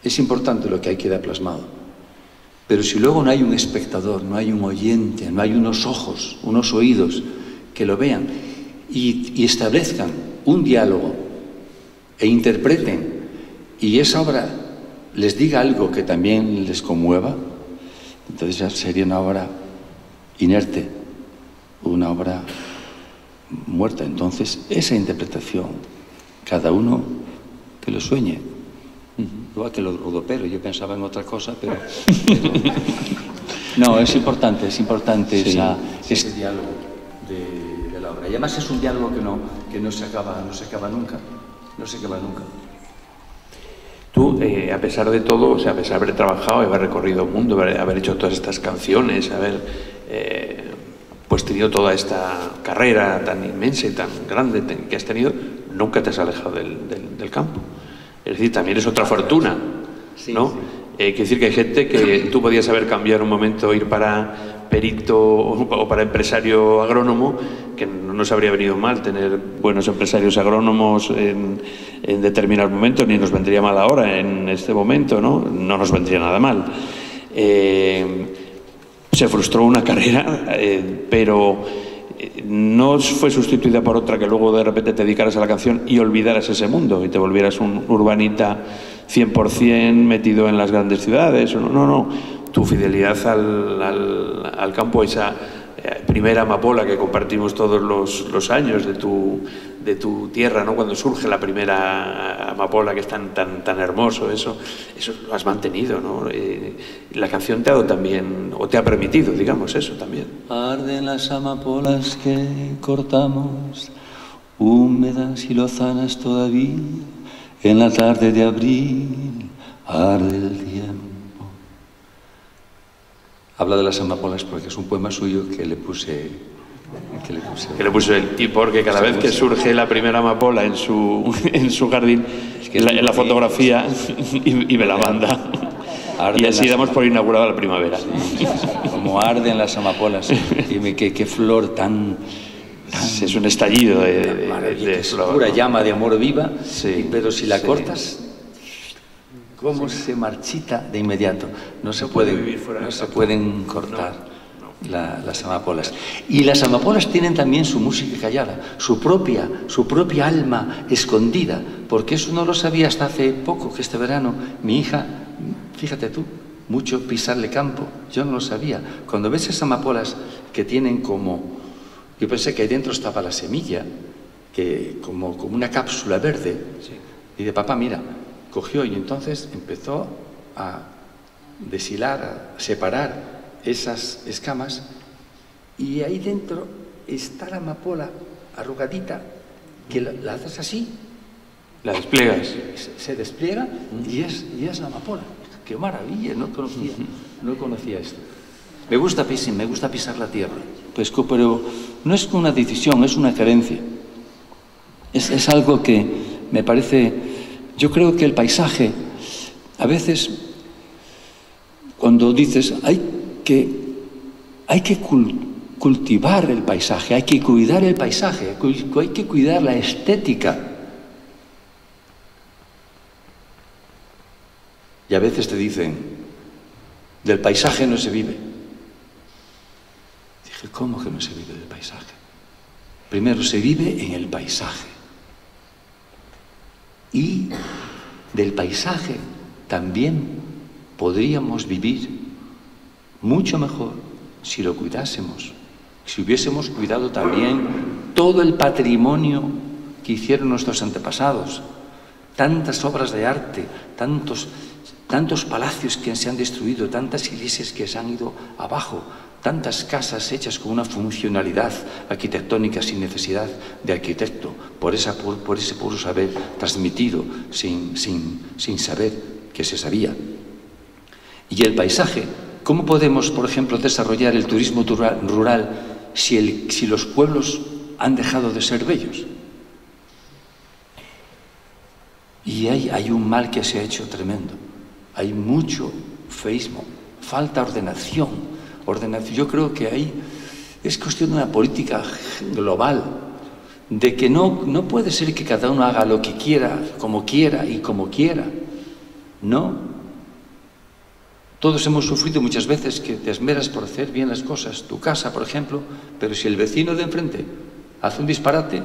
Es importante lo que ahí queda plasmado. Pero si luego no hay un espectador, no hay un oyente, no hay unos ojos, unos oídos que lo vean y establezcan un diálogo e interpreten, y esa obra les diga algo que también les conmueva, entonces ya sería una obra inerte, una obra muerta. Entonces, esa interpretación, cada uno que lo sueñe. Igual que los rudoperos, yo pensaba en otra cosa, pero... No, es importante sí, ese diálogo de la obra. Y además es un diálogo que no se acaba nunca. No se acaba nunca. Tú, a pesar de todo, o sea, a pesar de haber trabajado, haber recorrido el mundo, haber hecho todas estas canciones, haber pues tenido toda esta carrera tan inmensa y tan grande que has tenido, nunca te has alejado del campo. Es decir, también es otra fortuna, ¿no? Sí. Quiere decir que hay gente que tú podías haber cambiado un momento, ir para perito o para empresario agrónomo, que no nos habría venido mal tener buenos empresarios agrónomos en determinados momentos, ni nos vendría mal ahora en este momento, ¿no? No nos vendría nada mal. Se frustró una carrera, pero no fue sustituida por otra que luego de repente te dedicaras a la canción y olvidaras ese mundo y te volvieras un urbanita 100% metido en las grandes ciudades. No. Tu fidelidad al campo, esa primera amapola que compartimos todos los años de tu tierra, ¿no? Cuando surge la primera amapola, que es tan hermoso, eso lo has mantenido, ¿no? La canción te ha dado también, o te ha permitido, digamos, eso también. Arden las amapolas que cortamos, húmedas y lozanas todavía, en la tarde de abril arde el tiempo. Habla de las amapolas porque es un poema suyo que le puse el tipo, porque cada vez que surge la primera amapola en su jardín, es que en la fotografía y me la manda. Y así damos por inaugurada la primavera. Sí. Como arden las amapolas. Y qué flor tan es un estallido de pura llama de amor viva, sí, pero si la cortas, ¿cómo se marchita de inmediato? No se pueden cortar las amapolas. Y las amapolas tienen también su música callada, su propia alma escondida, porque eso no lo sabía hasta hace poco, que este verano mi hija, fíjate tú, mucho pisarle campo, yo no lo sabía. Cuando ves esas amapolas que tienen como... Yo pensé que ahí dentro estaba la semilla, que como una cápsula verde. Sí. Y de papá, mira, cogió y entonces empezó a deshilar, a separar esas escamas, y ahí dentro está la amapola arrugadita, que la haces así. La despliegas. Se despliega y es la amapola. ¡Qué maravilla! No conocía esto. Me gusta pisar la tierra, pues, pero no es una decisión, es una carencia. Es algo que me parece... Yo creo que el paisaje, a veces, cuando dices hay que cultivar el paisaje, hay que cuidar el paisaje, hay que cuidar la estética. Y a veces te dicen, del paisaje no se vive. Dije, ¿cómo que no se vive del paisaje? Primero, se vive en el paisaje. Y del paisaje también podríamos vivir mucho mejor si lo cuidásemos, si hubiésemos cuidado también todo el patrimonio que hicieron nuestros antepasados, tantas obras de arte, tantos palacios que se han destruido, tantas iglesias que se han ido abajo, tantas casas hechas con una funcionalidad arquitectónica sin necesidad de arquitecto, por ese puro saber transmitido sin saber que se sabía. Y el paisaje, ¿cómo podemos, por ejemplo, desarrollar el turismo rural si los pueblos han dejado de ser bellos? Y hay un mal que se ha hecho tremendo. Hay mucho feísmo, falta ordenación. Yo creo que es cuestión de una política global, de que no puede ser que cada uno haga lo que quiera, como quiera y como quiera. No. Todos hemos sufrido muchas veces que te esmeras por hacer bien las cosas, tu casa, por ejemplo, pero si el vecino de enfrente hace un disparate,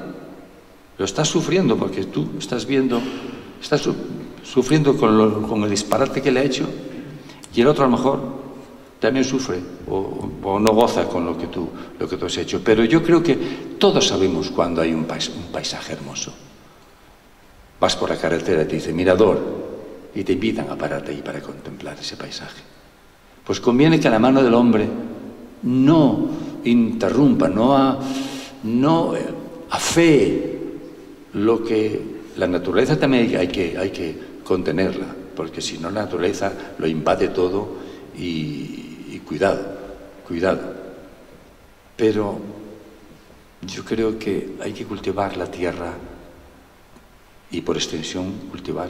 lo estás sufriendo porque tú estás sufriendo con el disparate que le ha hecho, y el otro a lo mejor también sufre o no goza con lo que tú has hecho. Pero yo creo que Todos sabemos cuando hay un paisaje hermoso. Vas por la carretera y te dice Mirador, y te invitan a pararte ahí para contemplar ese paisaje. Pues conviene que la mano del hombre no interrumpa, no afee lo que la naturaleza también hay que contenerla, porque si no la naturaleza lo invade todo y cuidado. Pero yo creo que hay que cultivar la tierra y por extensión cultivar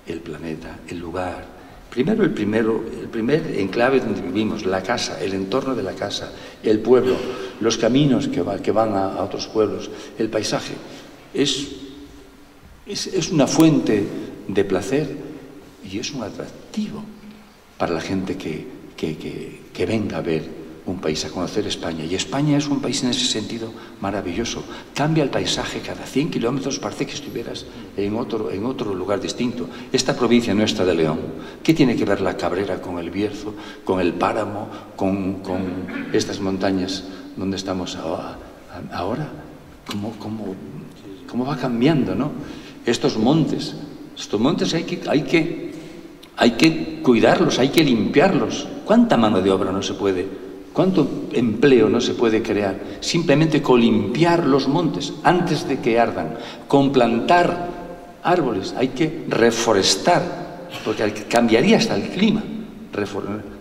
el planeta, el lugar. Primero el primer enclave donde vivimos, la casa, el entorno de la casa, el pueblo, los caminos que van a otros pueblos, el paisaje. Es una fuente de placer y es un atractivo para la gente que venga a ver un país, a conocer España. Y España es un país en ese sentido maravilloso. Cambia el paisaje cada 100 kilómetros, parece que estuvieras en otro lugar distinto. Esta provincia nuestra de León, ¿qué tiene que ver la Cabrera con el Bierzo, con el Páramo, con estas montañas donde estamos ahora? ¿Cómo va cambiando, no? Estos montes hay que cuidarlos, hay que limpiarlos. ¿Cuánta mano de obra no se puede? ¿Cuánto empleo no se puede crear? Simplemente con limpiar los montes antes de que ardan, con plantar árboles, hay que reforestar, porque cambiaría hasta el clima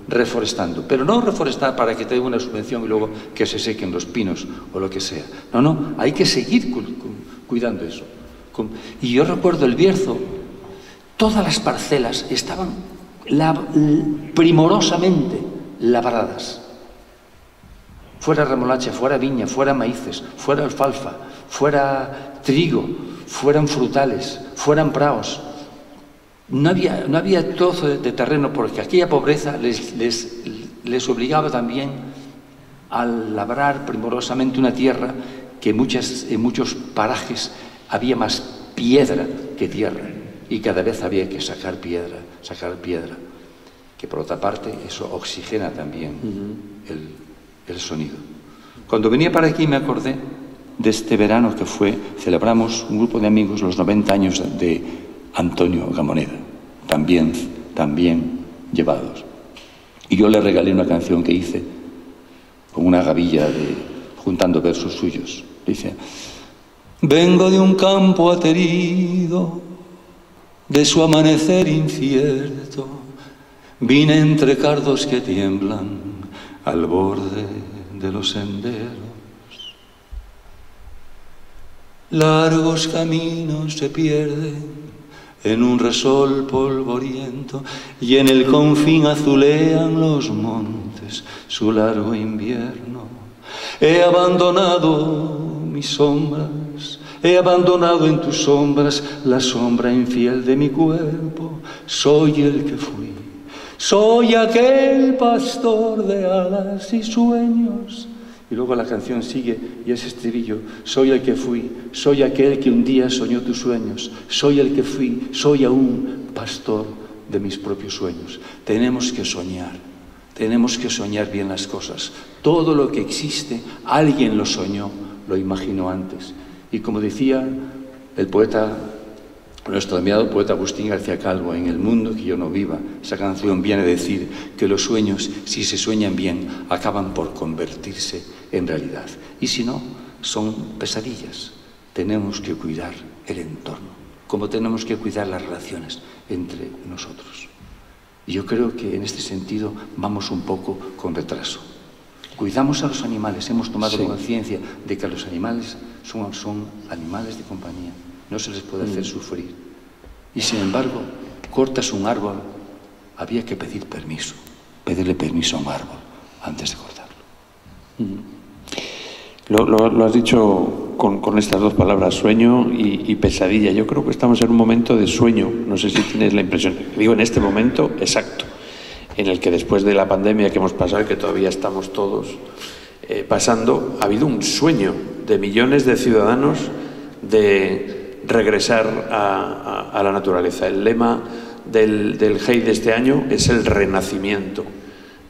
reforestando, pero no reforestar para que te dé una subvención y luego que se sequen los pinos o lo que sea. No, hay que seguir cuidando eso. Y yo recuerdo el Bierzo, todas las parcelas estaban primorosamente labradas. Fuera remolacha, fuera viña, fuera maíces, fuera alfalfa, fuera trigo, fueran frutales, fueran praos. No había trozo de terreno porque aquella pobreza les obligaba también a labrar primorosamente una tierra que en muchos parajes había más piedra que tierra y cada vez había que sacar piedra, que por otra parte eso oxigena también el sonido. Cuando venía para aquí me acordé de este verano que celebramos un grupo de amigos los 90 años de Antonio Gamoneda, también llevados. Y yo le regalé una canción que hice con una gavilla juntando versos suyos. Dice: vengo de un campo aterido, de su amanecer incierto, vine entre cardos que tiemblan al borde de los senderos. Largos caminos se pierden en un resol polvoriento y en el confín azulean los montes su largo invierno. He abandonado mis sombras, he abandonado en tus sombras la sombra infiel de mi cuerpo. Soy el que fui, soy aquel pastor de alas y sueños. Y luego la canción sigue y ese estribillo: soy el que fui, soy aquel que un día soñó tus sueños, soy el que fui, soy aún pastor de mis propios sueños. Tenemos que soñar bien las cosas. Todo lo que existe, alguien lo soñó, lo imaginó antes. Y como decía el poeta, nuestro admirado poeta Agustín García Calvo, en El mundo que yo no viva, esa canción viene a decir que los sueños, si se sueñan bien, acaban por convertirse en realidad. Y si no, son pesadillas. Tenemos que cuidar el entorno, como tenemos que cuidar las relaciones entre nosotros. Y yo creo que en este sentido vamos un poco con retraso. Cuidamos a los animales, hemos tomado conciencia de que los animales son animales de compañía. No se les puede hacer sufrir. Y sin embargo, cortas un árbol, había que pedirle permiso a un árbol antes de cortarlo. Lo has dicho con estas dos palabras, sueño y pesadilla. Yo creo que estamos en un momento de sueño. No sé si tienes la impresión. Digo, en este momento exacto, en el que después de la pandemia que hemos pasado y que todavía estamos todos pasando, ha habido un sueño de millones de ciudadanos de regresar a la naturaleza. El lema del GEI de este año es el renacimiento.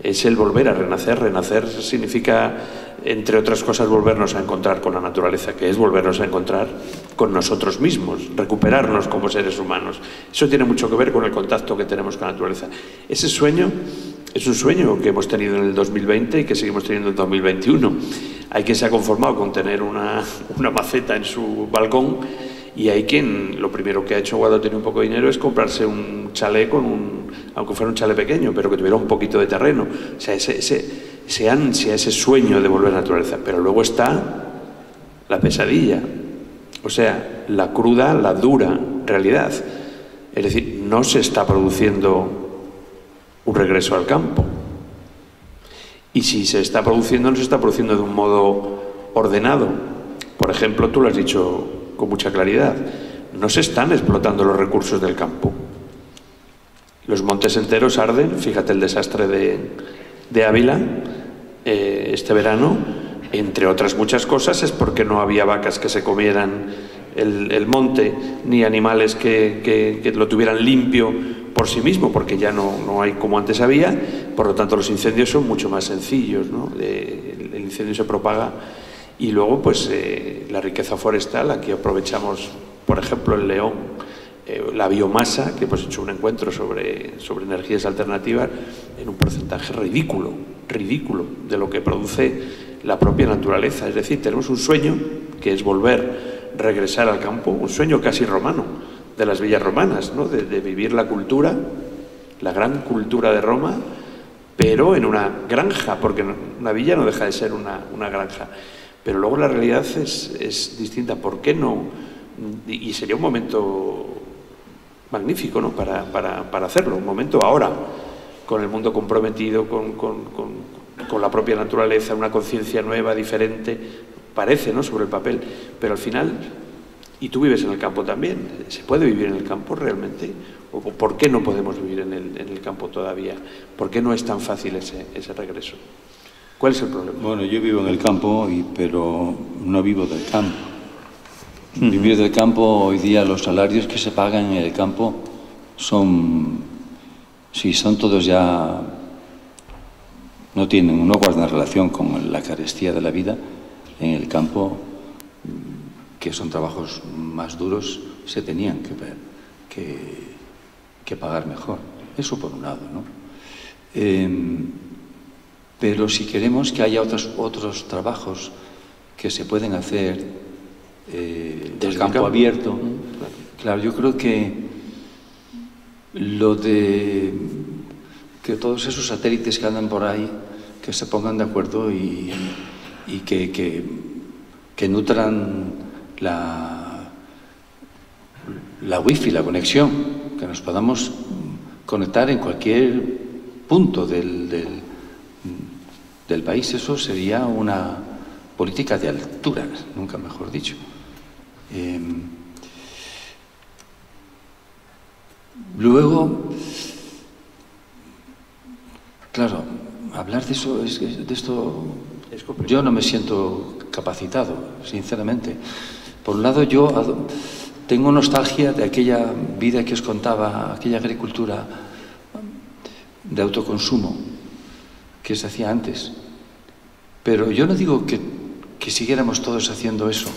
es el volver a renacer. Renacer significa, entre otras cosas, volvernos a encontrar con la naturaleza, que es volvernos a encontrar con nosotros mismos, recuperarnos como seres humanos. Eso tiene mucho que ver con el contacto que tenemos con la naturaleza. Ese sueño es un sueño que hemos tenido en el 2020 y que seguimos teniendo en el 2021. Hay quien se ha conformado con tener una maceta en su balcón, y hay quien lo primero que ha hecho cuando tiene un poco de dinero es comprarse un chalet aunque fuera un chalet pequeño, pero que tuviera un poquito de terreno. O sea, ese ansia, ese sueño de volver a la naturaleza. Pero luego está la pesadilla, o sea, la cruda, la dura realidad. Es decir, no se está produciendo un regreso al campo. Y si se está produciendo, no se está produciendo de un modo ordenado. Por ejemplo, tú lo has dicho con mucha claridad, no se están explotando los recursos del campo. Los montes enteros arden. Fíjate el desastre de Ávila este verano. Entre otras muchas cosas es porque no había vacas que se comieran el monte, ni animales que lo tuvieran limpio por sí mismo, porque ya no hay como antes había. Por lo tanto, los incendios son mucho más sencillos, ¿no? El incendio se propaga. Y luego, pues, la riqueza forestal. Aquí aprovechamos, por ejemplo, en León, la biomasa, que hemos hecho un encuentro sobre energías alternativas, en un porcentaje ridículo de lo que produce la propia naturaleza. Es decir, tenemos un sueño que es regresar al campo, un sueño casi romano, de las villas romanas, ¿no? De vivir la cultura, la gran cultura de Roma, pero en una granja, porque una villa no deja de ser una granja. Pero luego la realidad es distinta. ¿Por qué no? Y sería un momento magnífico, ¿no? para hacerlo, un momento ahora, con el mundo comprometido, con la propia naturaleza, una conciencia nueva, diferente, parece, ¿no?, sobre el papel. Pero al final, y tú vives en el campo también, ¿se puede vivir en el campo realmente? ¿O por qué no podemos vivir en el campo todavía? ¿Por qué no es tan fácil ese regreso? ¿Cuál es el problema? Bueno, yo vivo en el campo, pero no vivo del campo. Vivir del campo, hoy día los salarios que se pagan en el campo son todos ya, no guardan relación con la carestía de la vida. En el campo, que son trabajos más duros, se tenían que pagar mejor. Eso por un lado, ¿no? Pero si queremos que haya otros trabajos que se pueden hacer del campo abierto, claro, yo creo que que todos esos satélites que andan por ahí, que se pongan de acuerdo y que nutran la wifi, la conexión, que nos podamos conectar en cualquier punto del país. Eso sería una política de altura, nunca mejor dicho. Luego, claro, hablar de eso, yo no me siento capacitado, sinceramente. Por un lado, yo tengo nostalgia de aquella vida que os contaba, aquella agricultura de autoconsumo que se hacía antes. Pero yo no digo que siguiéramos todos haciendo eso.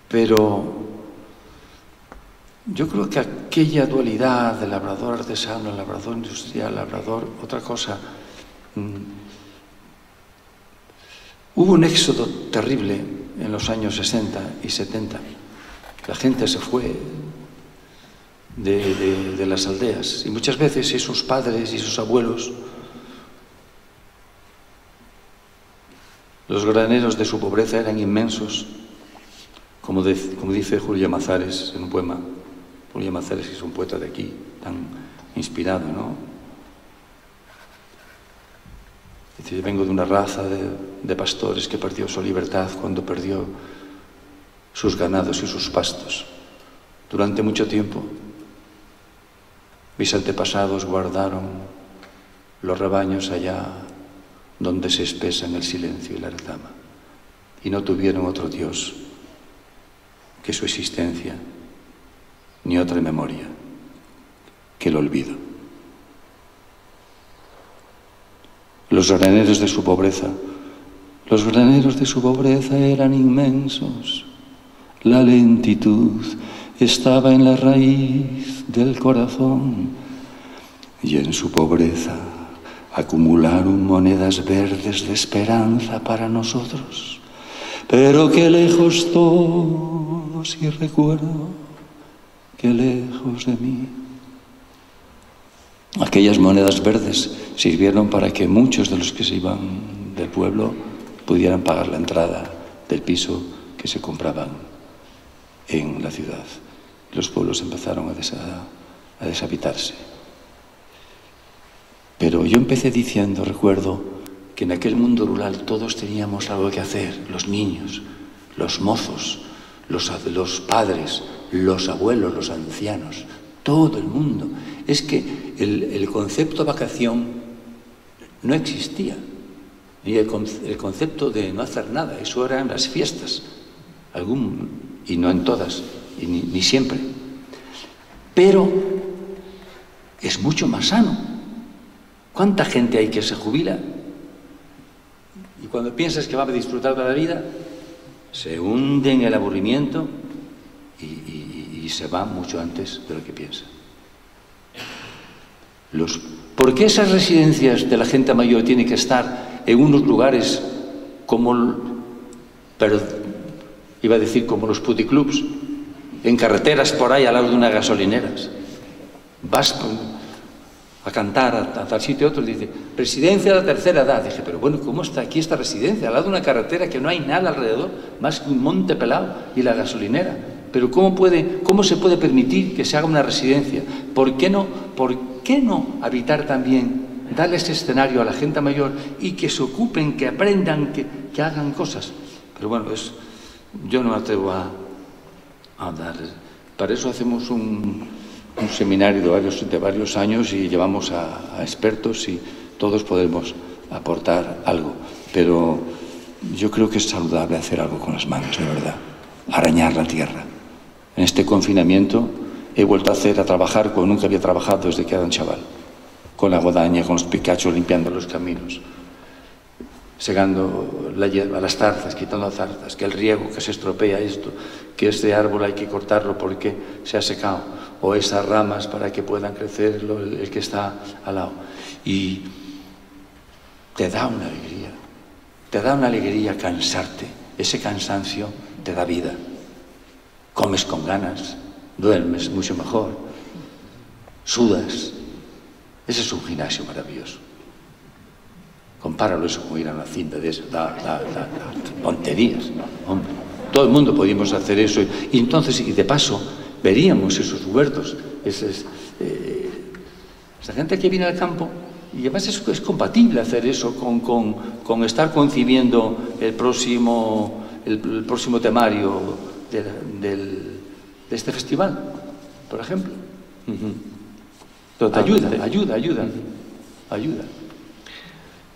Pero yo creo que aquella dualidad de labrador artesano, labrador industrial, labrador otra cosa, hubo un éxodo terrible en los años 60 y 70. La gente se fue de las aldeas, y muchas veces esos padres y esos abuelos, los graneros de su pobreza eran inmensos, como dice Julio Llamazares en un poema. Julio Llamazares es un poeta de aquí, tan inspirado, ¿no? Dice: yo vengo de una raza de pastores que perdió su libertad cuando perdió sus ganados y sus pastos. Durante mucho tiempo, mis antepasados guardaron los rebaños allá donde se espesan el silencio y la retama, y no tuvieron otro Dios que su existencia, ni otra memoria que el olvido. los graneros de su pobreza. Los graneros de su pobreza eran inmensos. La lentitud estaba en la raíz del corazón y en su pobreza acumularon monedas verdes de esperanza para nosotros. Pero qué lejos todos, y recuerdo, qué lejos de mí. Aquellas monedas verdes sirvieron para que muchos de los que se iban del pueblo pudieran pagar la entrada del piso que se compraban en la ciudad. Los pueblos empezaron a deshabitarse. Pero yo empecé diciendo, recuerdo, que en aquel mundo rural todos teníamos algo que hacer, los niños, los mozos, los padres, los abuelos, los ancianos, todo el mundo. Es que el concepto vacación no existía, ni el concepto de no hacer nada, eso era en las fiestas, y no en todas, y ni siempre. Pero es mucho más sano. ¿Cuánta gente hay que se jubila? Y cuando piensas que va a disfrutar de la vida, se hunde en el aburrimiento y se va mucho antes de lo que piensa. ¿Por qué esas residencias de la gente mayor tienen que estar en unos lugares como, iba a decir como los puticlubs, en carreteras por ahí al lado de unas gasolineras? Vas a cantar a tal sitio y otro, y dice, residencia de la tercera edad. Dije, pero bueno, ¿cómo está aquí esta residencia? Al lado de una carretera que no hay nada alrededor, más que un monte pelado y la gasolinera. Pero ¿cómo se puede permitir que se haga una residencia? ¿Por qué no habitar también, darle ese escenario a la gente mayor y que se ocupen, que aprendan, que hagan cosas? Pero bueno, yo no me atrevo a dar. Para eso hacemos un seminario de varios años y llevamos a expertos y todos podemos aportar algo. Pero yo creo que es saludable hacer algo con las manos, de verdad. Arañar la tierra. En este confinamiento he vuelto a trabajar como nunca había trabajado desde que era un chaval. Con la guadaña, con los picachos, limpiando los caminos, segando la hierba, las zarzas, quitando las zarzas, que el riego, que se estropea esto, que este árbol hay que cortarlo porque se ha secado, o esas ramas para que puedan crecer el que está al lado. Y te da una alegría cansarte. Ese cansancio te da vida. Comes con ganas, duermes mucho mejor, sudas. Ese es un gimnasio maravilloso. Compáralo eso con ir a una cinta de eso, tonterías, hombre. Todo el mundo podíamos hacer eso y entonces, y de paso, veríamos esos huertos, esa gente que viene al campo, y además es compatible hacer eso con estar concibiendo el próximo temario de este festival, por ejemplo. Ayuda.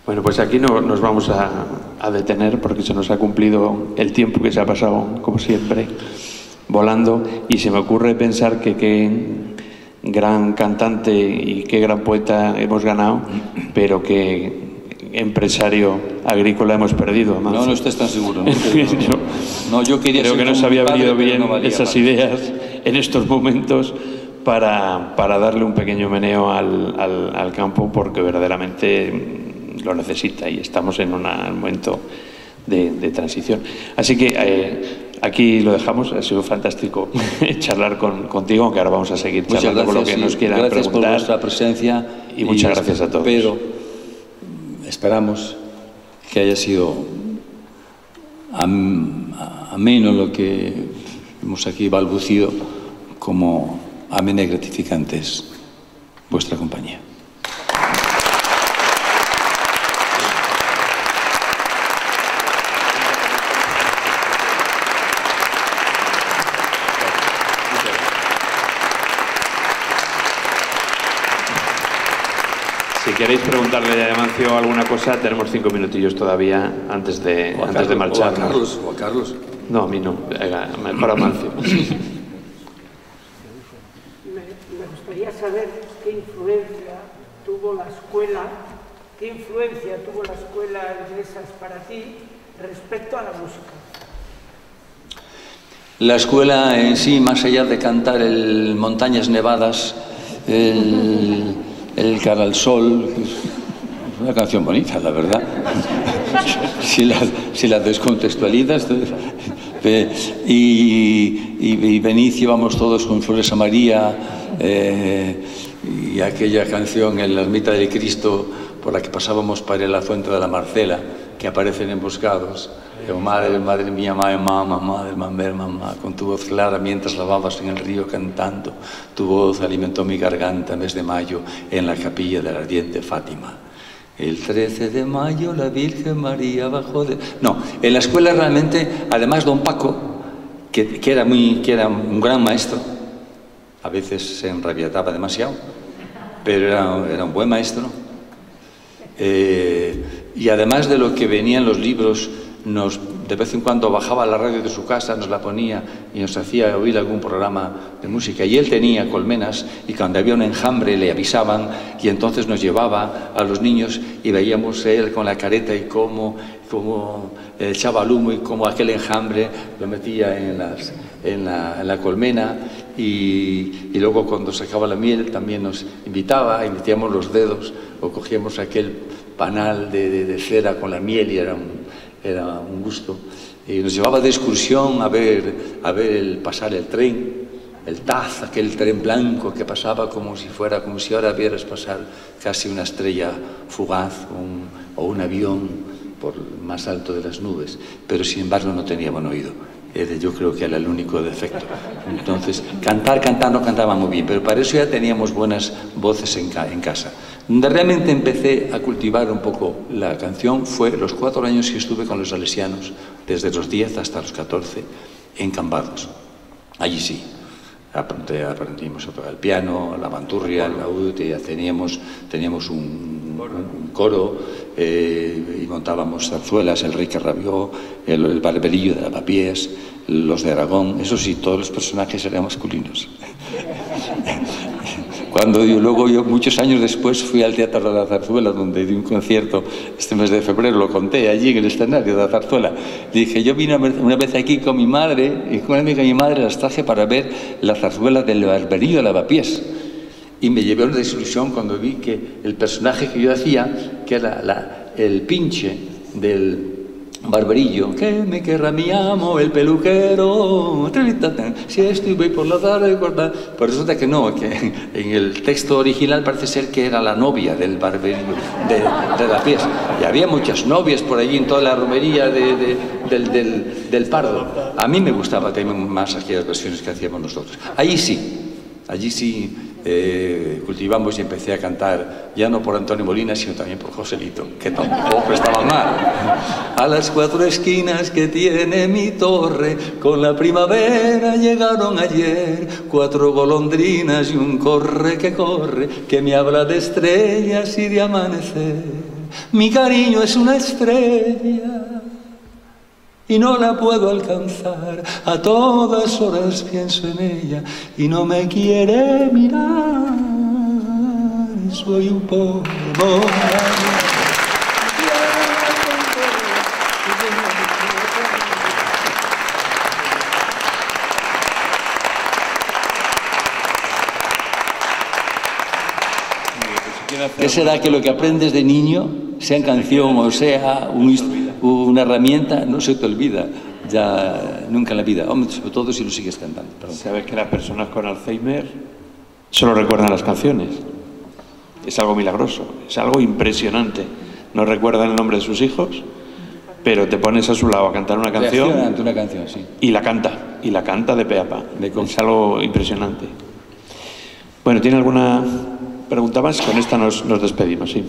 Bueno, pues aquí no nos vamos a detener porque se nos ha cumplido el tiempo que se ha pasado, como siempre, volando, y se me ocurre pensar que qué gran cantante y qué gran poeta hemos ganado, pero qué empresario agrícola hemos perdido. No estés tan seguro. Yo quería creo que nos había venido bien esas ideas en estos momentos para darle un pequeño meneo al campo, porque verdaderamente lo necesita y estamos en un momento de transición. Así que aquí lo dejamos. Ha sido fantástico charlar contigo, aunque ahora vamos a seguir charlando con lo que nos quieran preguntar. Gracias por vuestra presencia y muchas gracias a todos. Pero esperamos que haya sido ameno lo que hemos aquí balbucido, como amena y gratificante es vuestra compañía. Si queréis preguntarle a Amancio alguna cosa, tenemos 5 minutillos todavía antes de marcharnos. O a Carlos. No, a mí no. Para Amancio. Me gustaría saber qué influencia tuvo la escuela ¿Qué influencia tuvo la escuela Iglesias para ti respecto a la música? La escuela en sí, más allá de cantar el Montañas Nevadas, el Cara al Sol, es una canción bonita, la verdad. si la descontextualizas. Y Benicio, íbamos todos con flores a María, y aquella canción en la ermita de Cristo por la que pasábamos para ir a la fuente de la Marcela, que aparecen emboscados. Madre, madre mía, mamá, madre, mamá, con tu voz clara mientras lavabas en el río cantando, tu voz alimentó mi garganta mes de mayo en la capilla de la ardiente Fátima. El 13 de mayo la Virgen María bajó de... No, en la escuela realmente, además don Paco, que era un gran maestro, a veces se enrabietaba demasiado, pero era un buen maestro, y además de lo que venía en los libros, de vez en cuando bajaba la radio de su casa, nos la ponía y nos hacía oír algún programa de música. Y él tenía colmenas y cuando había un enjambre le avisaban y entonces nos llevaba a los niños y veíamos él con la careta y cómo echaba el humo y cómo aquel enjambre lo metía en la colmena y luego cuando sacaba la miel también nos invitaba y metíamos los dedos o cogíamos aquel panal de cera con la miel y era un gusto. Y nos llevaba de excursión a ver pasar el tren, el Taz, aquel tren blanco que pasaba como si ahora vieras pasar casi una estrella fugaz o un avión por el más alto de las nubes, pero sin embargo no tenía buen oído. Yo creo que era el único defecto. Entonces, cantar no cantaba muy bien, pero para eso ya teníamos buenas voces en casa. Donde realmente empecé a cultivar un poco la canción fue los 4 años que estuve con los salesianos, desde los 10 hasta los 14, en Cambados. Allí sí, aprendimos a tocar el piano, la bandurria, el laúd, y teníamos un coro y montábamos zarzuelas, el Rey que rabió, el Barberillo de Lavapiés, los de Aragón, eso sí, todos los personajes eran masculinos. Luego yo, muchos años después, fui al Teatro de la Zarzuela, donde di un concierto este mes de febrero, lo conté allí en el escenario de la Zarzuela. Dije, yo vine una vez aquí con mi madre, y con una amiga de mi madre las traje para ver la zarzuela del Barberillo de Lavapiés. Y me llevé una desilusión cuando vi que el personaje que yo hacía, que era el pinche del Barberillo, que me querrá mi amo, el peluquero, si estuve por la tarde, pues resulta que no, que en el texto original parece ser que era la novia del Barberillo de Lavapiés. Y había muchas novias por allí en toda la romería del Pardo. A mí me gustaba también más aquellas versiones que hacíamos nosotros. Allí sí cultivamos y empecé a cantar, ya no por Antonio Molina, sino también por Joselito, que tampoco estaba mal. A las 4 esquinas que tiene mi torre, con la primavera llegaron ayer 4 golondrinas y un corre, que me habla de estrellas y de amanecer. Mi cariño es una estrella y no la puedo alcanzar, a todas horas pienso en ella y no me quiere mirar, soy un pobre ¿Qué será que lo que aprendes de niño, sea en canción o sea una herramienta, no se te olvida ya nunca en la vida? Hombre, sobre todo si lo sigues cantando. Perdón. ¿Sabes que las personas con Alzheimer solo recuerdan las canciones? Es algo milagroso, es algo impresionante. No recuerdan el nombre de sus hijos, pero te pones a su lado a cantar una canción, ante una canción, sí. y la canta de pe a pa. Es algo impresionante. Bueno, ¿tiene alguna pregunta más? Con esta nos despedimos, sí.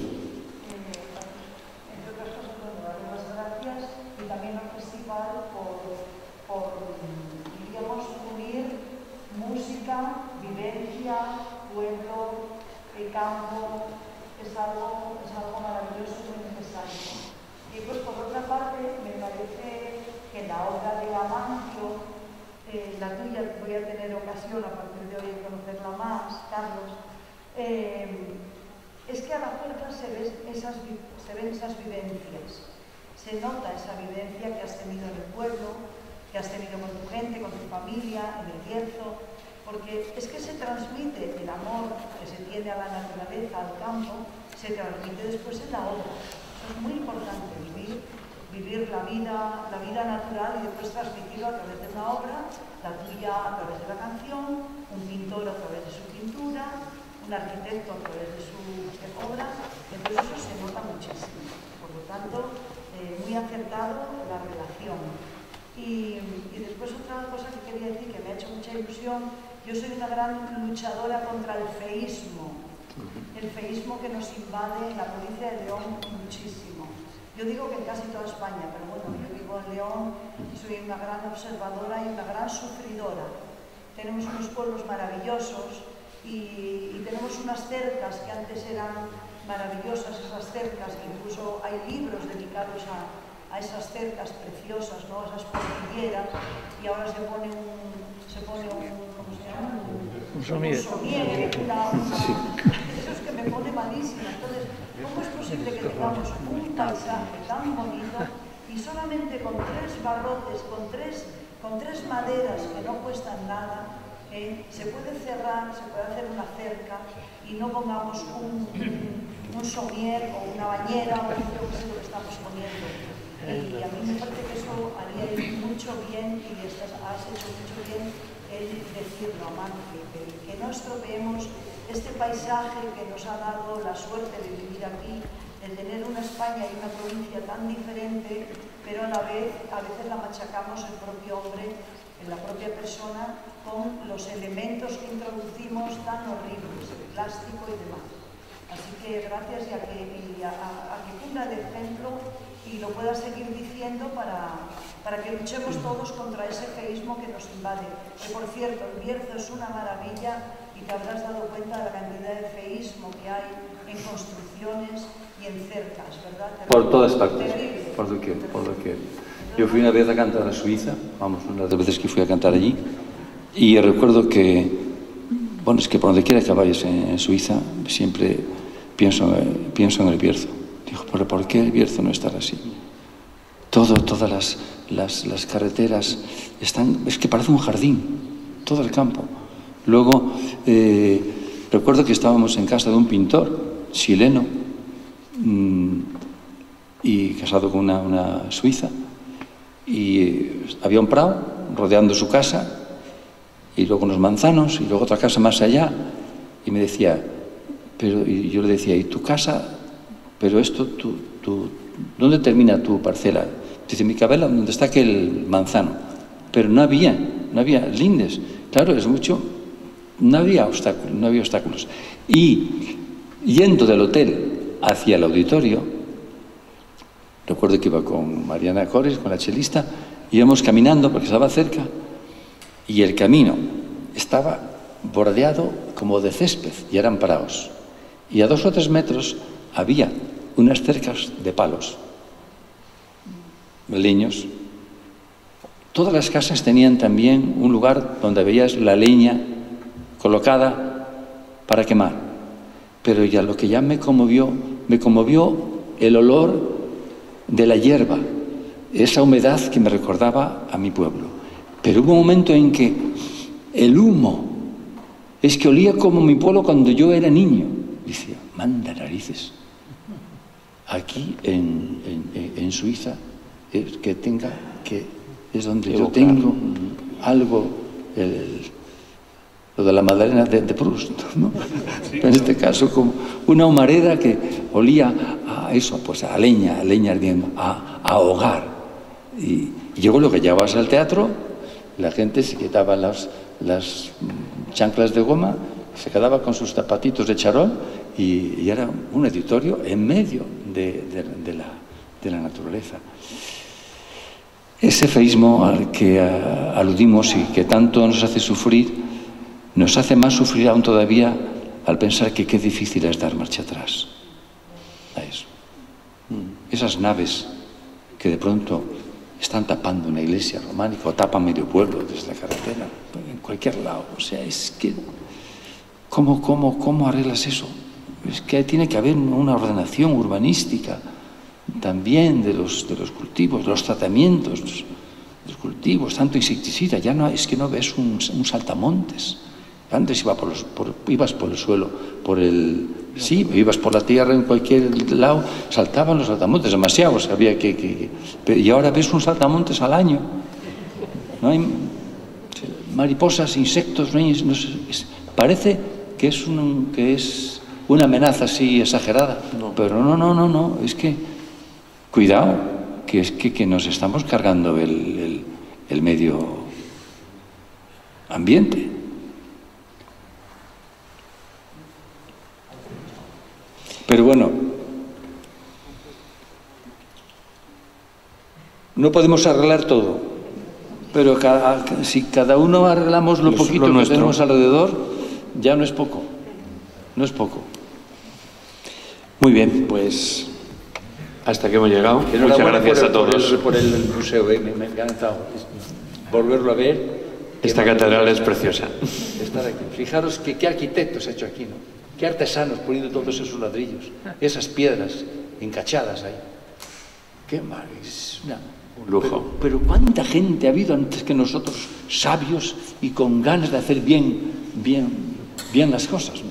La tuya, voy a tener ocasión a partir de hoy de conocerla más, Carlos, es que a la fuerza se ven esas vivencias. Se nota esa vivencia que has tenido en el pueblo, que has tenido con tu gente, con tu familia, en el Bierzo, porque es que se transmite el amor que se tiene a la naturaleza, al campo, se transmite después en la obra. Eso es muy importante, vivir la vida natural y después transmitirlo a través de una obra, la tuya a través de la canción, un pintor a través de su pintura, un arquitecto a través de su obra. Entonces eso se nota muchísimo. Por lo tanto, muy acertado la relación. Y después otra cosa que quería decir que me ha hecho mucha ilusión, yo soy una gran luchadora contra el feísmo que nos invade en la provincia de León muchísimo. Yo digo que en casi toda España, pero bueno, yo vivo en León y soy una gran observadora y una gran sufridora. Tenemos unos pueblos maravillosos y tenemos unas cercas que antes eran maravillosas, esas cercas, incluso hay libros dedicados a esas cercas preciosas, ¿no? Esas cordilleras, y ahora se pone ¿cómo se llama? Un somier. Eso es que me pone malísima. Entonces, ¿cómo es posible que tengamos un paisaje tan bonito y solamente con 3 barrotes, con tres maderas que no cuestan nada, se puede cerrar, se puede hacer una cerca y no pongamos un somier o una bañera o lo que sea lo que estamos poniendo? Y a mí me parece que eso haría mucho bien y has hecho mucho bien el decirlo, Amancio, que no estropeemos este paisaje que nos ha dado la suerte de vivir aquí, de tener una España y una provincia tan diferente, pero a la vez a veces la machacamos el propio hombre, en la propia persona, con los elementos que introducimos tan horribles, el plástico y demás. Así que gracias y a que cunda de ejemplo y lo pueda seguir diciendo para que luchemos todos contra ese feísmo que nos invade. Que por cierto, el Bierzo es una maravilla y te habrás dado cuenta de la cantidad de feísmo que hay en construcciones y en cercas, ¿verdad? Por todas partes, por doquier. Yo fui una vez a cantar a Suiza, vamos, una de las veces que fui a cantar allí, y recuerdo que, bueno, es que por donde quiera que vayas en Suiza, siempre pienso en el Bierzo. Digo, pero ¿por qué el Bierzo no estará así? Todas las carreteras están, es que parece un jardín, todo el campo. Luego, recuerdo que estábamos en casa de un pintor chileno y casado con una suiza, y había un prado rodeando su casa y luego unos manzanos y luego otra casa más allá, y me decía, y yo le decía, ¿y tu casa? Pero esto, ¿dónde termina tu parcela? Dice, mi cabela, ¿dónde está aquel manzano? Pero no había lindes. Claro, es mucho, no había obstáculos. Y yendo del hotel hacia el auditorio, recuerdo que iba con Mariana Cores, con la chelista, íbamos caminando porque estaba cerca y el camino estaba bordeado como de césped y eran prados. Y a 2 o 3 metros había unas cercas de palos, leños. Todas las casas tenían también un lugar donde veías la leña colocada para quemar. Pero ya lo que ya me conmovió el olor de la hierba, esa humedad que me recordaba a mi pueblo. Pero hubo un momento en que el humo, es que olía como mi pueblo cuando yo era niño. Decía, manda narices. Aquí en Suiza es donde yo tengo algo, lo de la Madalena de Proust, ¿no? En este caso como una humareda que olía a eso, pues a leña ardiendo, a hogar. Y luego lo que llevabas al teatro, la gente se quitaba las chanclas de goma, se quedaba con sus zapatitos de charol y era un auditorio en medio de la naturaleza. Ese feísmo al que aludimos y que tanto nos hace sufrir, nos hace más sufrir aún todavía al pensar que qué difícil es dar marcha atrás a eso. Esas naves que de pronto están tapando una iglesia románica o tapan medio pueblo desde la carretera, en cualquier lado. O sea, es que ¿cómo arreglas eso? es que tiene que haber una ordenación urbanística también de los cultivos, de los tratamientos, de los cultivos, tanto insecticida, ya no, es que no ves un saltamontes. Antes ibas por el suelo, sí, ibas por la tierra en cualquier lado, saltaban los saltamontes, demasiados, había y ahora ves un saltamontes al año. No hay mariposas, insectos, parece que es una amenaza así exagerada, pero no, es que, cuidado, que es que nos estamos cargando el medio ambiente. Pero bueno, no podemos arreglar todo, pero si cada uno arreglamos lo poquito que tenemos alrededor, ya no es poco, no es poco. Muy bien, pues hasta que hemos llegado. Muchas gracias a todos. Por el museo, me ha encantado volverlo a ver. Esta catedral es preciosa. Estar aquí. Fijaros qué arquitecto se ha hecho aquí, ¿no? Qué artesanos poniendo todos esos ladrillos, esas piedras encachadas ahí. Qué maravilla. Un lujo. Pero cuánta gente ha habido antes que nosotros, sabios y con ganas de hacer bien las cosas, ¿no?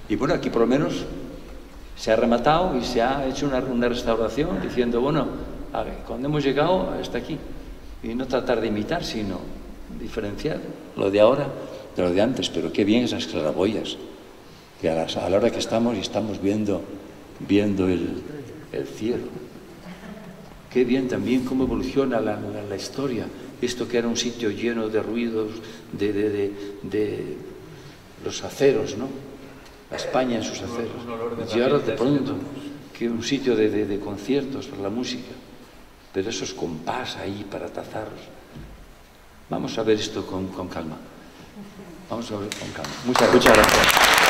Y bueno, aquí por lo menos se ha rematado y se ha hecho una restauración diciendo, bueno, a ver, cuando hemos llegado hasta aquí. Y no tratar de imitar, sino diferenciar lo de ahora de lo de antes. Pero qué bien esas claraboyas, que a la hora que estamos y estamos viendo el cielo. Qué bien también cómo evoluciona la historia. Esto que era un sitio lleno de ruidos, de los aceros, ¿no? La España en sus aceros. Y ahora de pronto, que un sitio de conciertos para la música. Pero esos compás ahí para trazarlos. Vamos a ver esto con calma. Vamos a ver con calma. Muchas gracias.